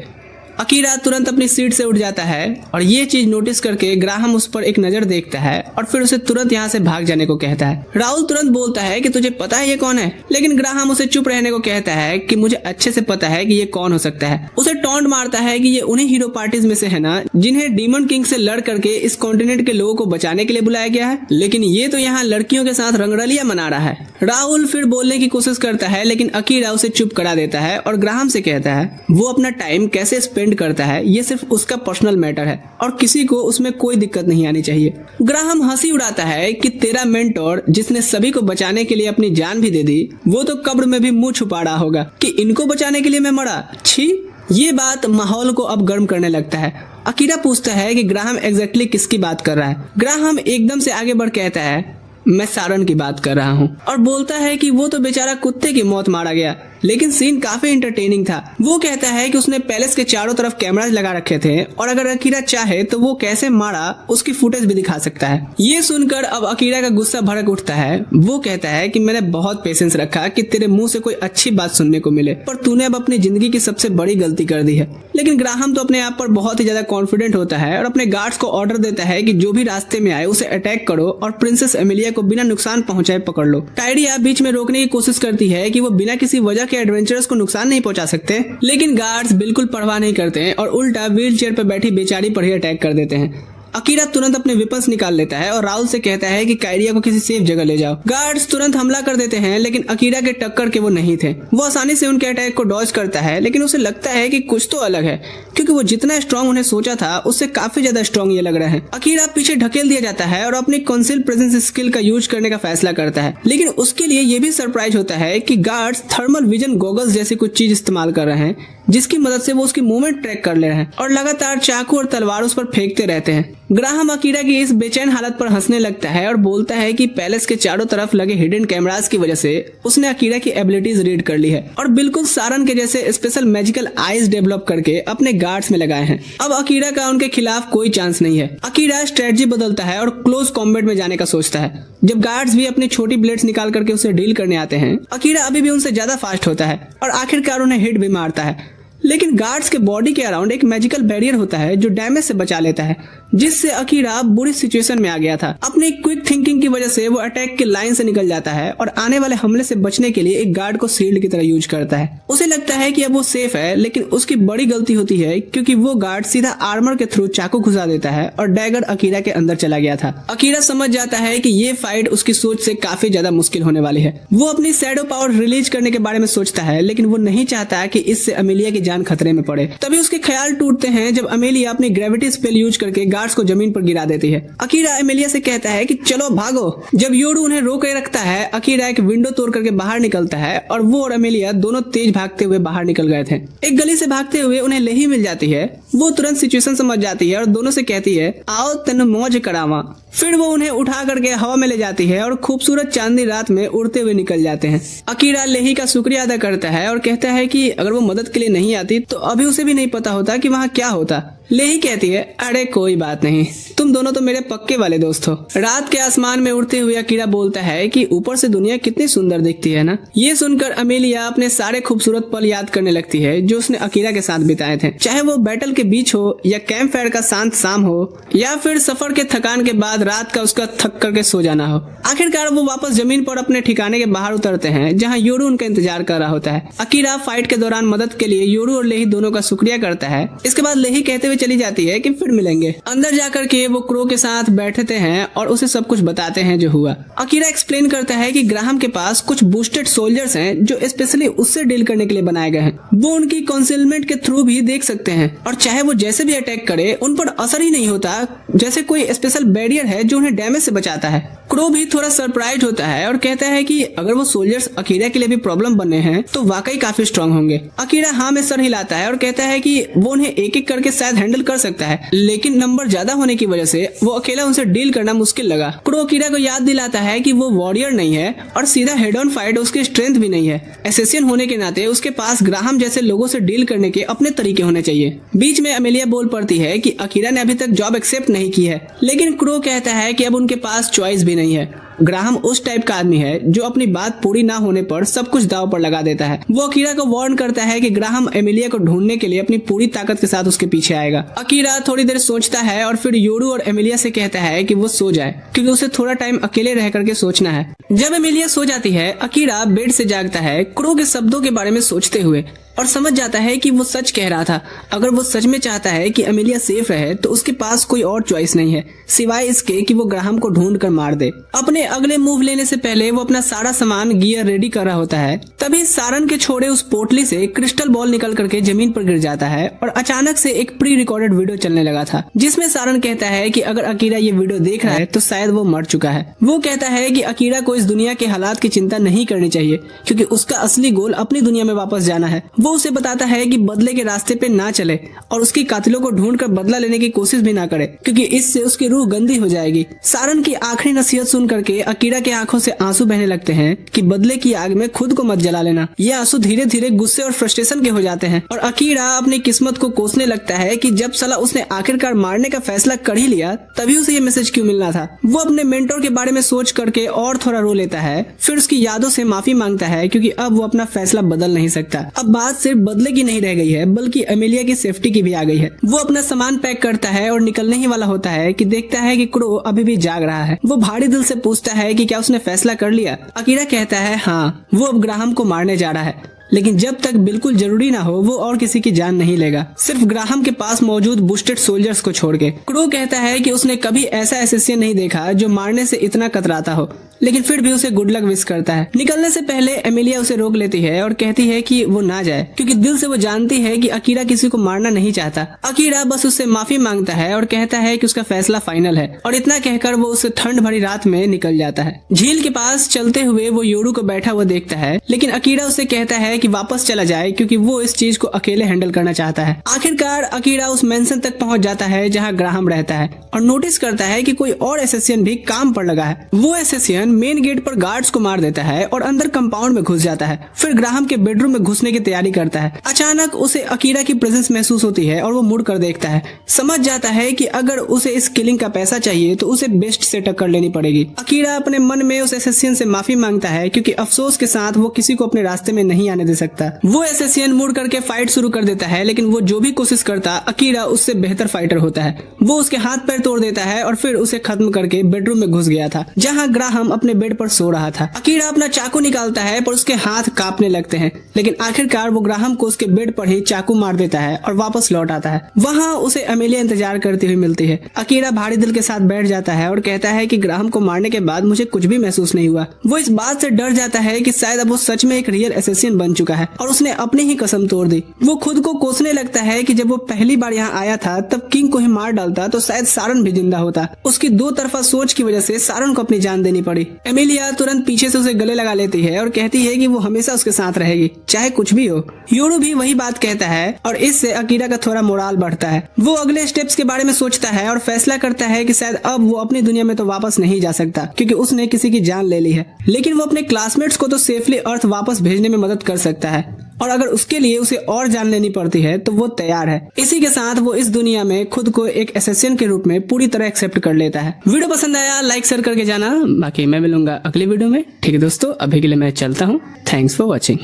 अकीरा तुरंत अपनी सीट से उठ जाता है और ये चीज नोटिस करके ग्राहम उस पर एक नजर देखता है और फिर उसे तुरंत यहाँ से भाग जाने को कहता है। राहुल तुरंत बोलता है कि तुझे पता है ये कौन है, लेकिन ग्राहम उसे चुप रहने को कहता है कि मुझे अच्छे से पता है कि ये कौन हो सकता है। उसे टॉन्ट मारता है कि ये उन्हीं हीरो पार्टीज में से है ना जिन्हें डीमन किंग से लड़ करके इस कॉन्टिनेंट के लोगों को बचाने के लिए बुलाया गया है, लेकिन ये तो यहाँ लड़कियों के साथ रंगरलिया मना रहा है। राहुल फिर बोलने की कोशिश करता है लेकिन अकीरा उसे चुप करा देता है और ग्राहम से कहता है वो अपना टाइम कैसे स्पेंड करता है ये सिर्फ उसका पर्सनल मैटर है और किसी को उसमें कोई दिक्कत नहीं आनी चाहिए। ग्राहम हंसी उड़ाता है कि तेरा मेंटोर जिसने सभी को बचाने के लिए अपनी जान भी दे दी वो तो कब्र में भी मुंह छुपा रहा होगा कि इनको बचाने के लिए मैं मरा। छी। ये बात माहौल को अब गर्म करने लगता है। अकीरा पूछता है कि ग्राहम एग्जैक्टली किसकी बात कर रहा है। ग्राहम एकदम से आगे बढ़ कहता है मैं सारन की बात कर रहा हूँ और बोलता है कि वो तो बेचारा कुत्ते की मौत मारा गया, लेकिन सीन काफी इंटरटेनिंग था। वो कहता है कि उसने पैलेस के चारों तरफ कैमराज लगा रखे थे और अगर अकीरा चाहे तो वो कैसे मारा उसकी फुटेज भी दिखा सकता है। ये सुनकर अब अकीरा का गुस्सा भड़क उठता है। वो कहता है कि मैंने बहुत पेशेंस रखा कि तेरे मुंह से कोई अच्छी बात सुनने को मिले, पर तूने अब अपनी जिंदगी की सबसे बड़ी गलती कर दी है। लेकिन ग्राहम तो अपने आप पर बहुत ही ज्यादा कॉन्फिडेंट होता है और अपने गार्ड्स को ऑर्डर देता है कि जो भी रास्ते में आए उसे अटैक करो और प्रिंसेस एमिलिया को बिना नुकसान पहुंचाए पकड़ लो। कायरिया बीच में रोकने की कोशिश करती है कि वो बिना किसी वजह के एडवेंचरर्स को नुकसान नहीं पहुंचा सकते, लेकिन गार्ड्स बिल्कुल परवाह नहीं करते हैं और उल्टा व्हील चेयर पर बैठी बेचारी पर ही अटैक कर देते हैं। अकीरा तुरंत अपने वेपन्स निकाल लेता है और राहुल से कहता है कि कायरिया को किसी सेफ जगह ले जाओ। गार्ड्स तुरंत हमला कर देते हैं लेकिन अकीरा के टक्कर के वो नहीं थे। वो आसानी से उनके अटैक को डॉज करता है, लेकिन उसे लगता है कि कुछ तो अलग है क्योंकि वो जितना स्ट्रॉन्ग उन्हें सोचा था उससे काफी ज्यादा स्ट्रॉन्ग ये लग रहा है। अकीरा पीछे ढकेल दिया जाता है और अपनी कंसील प्रेजेंस स्किल का यूज करने का फैसला करता है, लेकिन उसके लिए ये भी सरप्राइज होता है कि गार्ड्स थर्मल विजन गॉगल्स जैसी कुछ चीज इस्तेमाल कर रहे हैं जिसकी मदद से वो उसकी मूवमेंट ट्रैक कर ले रहे हैं और लगातार चाकू और तलवार उस पर फेंकते रहते हैं। ग्राहम अकीरा की इस बेचैन हालत पर हंसने लगता है और बोलता है कि पैलेस के चारों तरफ लगे हिडन कैमरास की वजह से उसने अकीरा की एबिलिटीज रीड कर ली है और बिल्कुल सारन के जैसे स्पेशल मैजिकल आईज डेवलप करके अपने गार्ड्स में लगाए हैं। अब अकीरा का उनके खिलाफ कोई चांस नहीं है। अकीरा स्ट्रेटजी बदलता है और क्लोज कॉम्बैट में जाने का सोचता है। जब गार्ड्स भी अपनी छोटी ब्लेड्स निकाल करके उसे डील करने आते हैं, अकीरा अभी भी उनसे ज्यादा फास्ट होता है और आखिरकार उन्हें हिट भी मारता है। लेकिन गार्ड्स के बॉडी के अराउंड एक मैजिकल बैरियर होता है जो डैमेज से बचा लेता है, जिससे अकीरा बुरी सिचुएशन में आ गया था। अपनी क्विक थिंकिंग की वजह से वो अटैक के लाइन से निकल जाता है और आने वाले हमले से बचने के लिए एक गार्ड को शील्ड की तरह यूज करता है। उसे लगता है कि अब वो सेफ है, लेकिन उसकी बड़ी गलती होती है क्योंकि वो गार्ड सीधा आर्मर के थ्रू चाकू घुसा देता है और डैगर अकीरा के अंदर चला गया था। अकीरा समझ जाता है कि ये फाइट उसकी सोच से काफी ज्यादा मुश्किल होने वाली है। वो अपनी शैडो पावर रिलीज करने के बारे में सोचता है, लेकिन वो नहीं चाहता कि इससे अमेलिया की जान खतरे में पड़े। तभी उसके ख्याल टूटते हैं जब अमेलिया अपनी ग्रेविटी स्पेल यूज करके गार्ड्स को जमीन पर गिरा देती है। अकीरा अमेलिया से कहता है कि चलो भागो। जब योरू उन्हें रोके रखता है, अकीरा एक विंडो तोड़ करके बाहर निकलता है और वो और अमेलिया दोनों तेज भागते हुए बाहर निकल गए थे। एक गली से भागते हुए उन्हें लेही मिल जाती है। वो तुरंत सिचुएशन समझ जाती है और दोनों से कहती है आओ तनु मौज करावा। फिर वो उन्हें उठा करके हवा में ले जाती है और खूबसूरत चांदनी रात में उड़ते हुए निकल जाते हैं। अकीरा लेही का शुक्रिया अदा करता है और कहता है कि अगर वो मदद के लिए नहीं आती तो अभी उसे भी नहीं पता होता कि वहाँ क्या होता। लेही कहती है अरे कोई बात नहीं, तुम दोनों तो मेरे पक्के वाले दोस्त हो। रात के आसमान में उड़ते हुए अकीरा बोलता है कि ऊपर से दुनिया कितनी सुंदर दिखती है ना। ये सुनकर अमेलिया अपने सारे खूबसूरत पल याद करने लगती है जो उसने अकीरा के साथ बिताए थे, चाहे वो बैटल के बीच हो या कैंप फायर का शांत शाम हो या फिर सफर के थकान के बाद रात का उसका थक करके सो जाना हो। आखिरकार वो वापस जमीन पर अपने ठिकाने के बाहर उतरते हैं जहाँ योरू उनका इंतजार कर रहा होता है। अकीरा फाइट के दौरान मदद के लिए योरू और लेही दोनों का शुक्रिया करता है। इसके बाद लेही कहते हुए चली जाती है कि फिर मिलेंगे। अंदर जाकर के वो क्रो के साथ बैठते हैं और उसे सब कुछ बताते हैं जो हुआ। अकीरा एक्सप्लेन करता है कि ग्राहम के पास कुछ बूस्टेड सोल्जर्स हैं जो स्पेशली उससे डील करने के लिए बनाए गए हैं। वो उनकी कंसीलमेंट के थ्रू भी देख सकते हैं और चाहे वो जैसे भी अटैक करे उन पर असर ही नहीं होता, जैसे कोई स्पेशल बैरियर है जो उन्हें डैमेज से बचाता है। क्रो भी थोड़ा सरप्राइज होता है और कहता है कि अगर वो सोल्जर्स अकीरा के लिए भी प्रॉब्लम बने हैं तो वाकई काफी स्ट्रांग होंगे। अकीरा हाँ में सर हिलाता है और कहता है कि वो उन्हें एक एक करके शायद हैंडल कर सकता है, लेकिन नंबर ज्यादा होने की वजह से वो अकेला उनसे डील करना मुश्किल लगा। क्रो अकीरा को याद दिलाता है कि वो वॉरियर नहीं है और सीधा हेड ऑन फाइट उसकी स्ट्रेंथ भी नहीं है। एसेसियन होने के नाते उसके पास ग्राहम जैसे लोगों से डील करने के अपने तरीके होने चाहिए। बीच में अमेलिया बोल पड़ती है कि अकीरा ने अभी तक जॉब एक्सेप्ट नहीं की है, लेकिन क्रो कहता है कि अब उनके पास चॉइस भी नहीं है। ग्राहम उस टाइप का आदमी है जो अपनी बात पूरी ना होने पर सब कुछ दांव पर लगा देता है। वो अकीरा को वार्न करता है कि ग्राहम एमिलिया को ढूंढने के लिए अपनी पूरी ताकत के साथ उसके पीछे आएगा। अकीरा थोड़ी देर सोचता है और फिर योरू और एमिलिया से कहता है कि वो सो जाए क्योंकि उसे थोड़ा टाइम अकेले रह करके सोचना है। जब एमिलिया सो जाती है, अकीरा बेड से जागता है क्रो के शब्दों के बारे में सोचते हुए और समझ जाता है कि वो सच कह रहा था। अगर वो सच में चाहता है कि एमिलिया सेफ रहे तो उसके पास कोई और चॉइस नहीं है सिवाय इसके कि वो ग्राहम को ढूंढ कर मार दे। अपने अगले मूव लेने से पहले वो अपना सारा सामान गियर रेडी कर रहा होता है। तभी सारन के छोड़े उस पोटली से क्रिस्टल बॉल निकल करके जमीन पर गिर जाता है और अचानक से एक प्री रिकॉर्डेड वीडियो चलने लगा था जिसमें सारन कहता है कि अगर अकीरा ये वीडियो देख रहा है तो शायद वो मर चुका है। वो कहता है कि अकीरा को इस दुनिया के हालात की चिंता नहीं करनी चाहिए क्योंकि उसका असली गोल अपनी दुनिया में वापस जाना है। वो उसे बताता है कि बदले के रास्ते पे ना चले और उसकी कातिलों को ढूंढकर बदला लेने की कोशिश भी ना करे क्योंकि इससे उसकी रूह गंदी हो जाएगी। सारन की आखिरी नसीहत सुन करके अकीरा के आंखों से आंसू बहने लगते हैं कि बदले की आग में खुद को मत जला लेना। ये आंसू धीरे धीरे गुस्से और फ्रस्ट्रेशन के हो जाते हैं और अकीरा अपनी किस्मत को कोसने लगता है कि जब साला उसने आखिरकार मारने का फैसला कर ही लिया तभी उसे ये मैसेज क्यों मिलना था। वो अपने मेंटोर के बारे में सोच करके और थोड़ा रो लेता है, फिर उसकी यादों से माफी मांगता है क्योंकि अब वो अपना फैसला बदल नहीं सकता। अब बात सिर्फ बदले की नहीं रह गई है बल्कि एमिलिया की सेफ्टी की भी आ गई है। वो अपना सामान पैक करता है और निकलने ही वाला होता है कि देखता है कि क्रो अभी भी जाग रहा है। वो भारी दिल से पूछता है कि क्या उसने फैसला कर लिया। अकीरा कहता है हाँ, वो अब ग्राहम को मारने जा रहा है, लेकिन जब तक बिल्कुल जरूरी ना हो वो और किसी की जान नहीं लेगा, सिर्फ ग्राहम के पास मौजूद बूस्टेड सोल्जर्स को छोड़ के। क्रो कहता है कि उसने कभी ऐसा एसेसियन नहीं देखा जो मारने से इतना कतराता हो, लेकिन फिर भी उसे गुड लक विश करता है। निकलने से पहले एमिलिया उसे रोक लेती है और कहती है कि वो ना जाए क्योंकि दिल से वो जानती है कि अकीरा किसी को मारना नहीं चाहता। अकीरा बस उससे माफी मांगता है और कहता है कि उसका फैसला फाइनल है और इतना कहकर वो उस ठंड भरी रात में निकल जाता है। झील के पास चलते हुए वो योरू को बैठा हुआ देखता है, लेकिन अकीरा उसे कहता है कि वापस चला जाए क्योंकि वो इस चीज को अकेले हैंडल करना चाहता है। आखिरकार अकीरा उस मेंशन तक पहुंच जाता है जहां ग्राहम रहता है और नोटिस करता है कि कोई और एसेसियन भी काम पर लगा है। वो एसेसियन मेन गेट पर गार्ड्स को मार देता है और अंदर कंपाउंड में घुस जाता है, फिर ग्राहम के बेडरूम में घुसने की तैयारी करता है। अचानक उसे अकीरा की प्रेजेंस महसूस होती है और वो मुड़ कर देखता है। समझ जाता है कि अगर उसे इस किलिंग का पैसा चाहिए तो उसे बेस्ट से टक्कर लेनी पड़ेगी। अकीरा अपने मन में उस एसेसियन से माफी मांगता है क्योंकि अफसोस के साथ वो किसी को अपने रास्ते में नहीं आने दे सकता। वो एसेसियन मुड़ करके फाइट शुरू कर देता है, लेकिन वो जो भी कोशिश करता अकीरा उससे बेहतर फाइटर होता है। वो उसके हाथ पैर तोड़ देता है और फिर उसे खत्म करके बेडरूम में घुस गया था जहां ग्राहम अपने बेड पर सो रहा था। अकीरा अपना चाकू निकालता है पर उसके हाथ कांपने लगते हैं, लेकिन आखिरकार वो ग्राहम को उसके बेड पर ही चाकू मार देता है और वापस लौट आता है। वहां उसे एमिलिया इंतजार करती हुई मिलती है। अकीरा भारी दिल के साथ बैठ जाता है और कहता है कि ग्राहम को मारने के बाद मुझे कुछ भी महसूस नहीं हुआ। वो इस बात से डर जाता है कि शायद अब वो सच में एक रियल एसेसियन बन चुका है और उसने अपनी ही कसम तोड़ दी। वो खुद को कोसने लगता है कि जब वो पहली बार यहाँ आया था तब किंग को ही मार डालता तो शायद सारन भी जिंदा होता। उसकी दो तरफा सोच की वजह से सारन को अपनी जान देनी पड़ी। एमिलिया तुरंत पीछे से उसे गले लगा लेती है और कहती है कि वो हमेशा उसके साथ रहेगी चाहे कुछ भी हो। योरू भी वही बात कहता है और इससे अकीरा का थोड़ा मोराल बढ़ता है। वो अगले स्टेप्स के बारे में सोचता है और फैसला करता है कि शायद अब वो अपनी दुनिया में तो वापस नहीं जा सकता क्योंकि उसने किसी की जान ले ली है, लेकिन वो अपने क्लासमेट्स को तो सेफली अर्थ वापस भेजने में मदद कर सकता है और अगर उसके लिए उसे और जान लेनी पड़ती है तो वो तैयार है। इसी के साथ वो इस दुनिया में खुद को एक एसेसियन के रूप में पूरी तरह एक्सेप्ट कर लेता है। वीडियो पसंद आया लाइक शेयर करके जाना, बाकी मैं मिलूंगा अगली वीडियो में। ठीक है दोस्तों, अभी के लिए मैं चलता हूँ। Thanks for watching.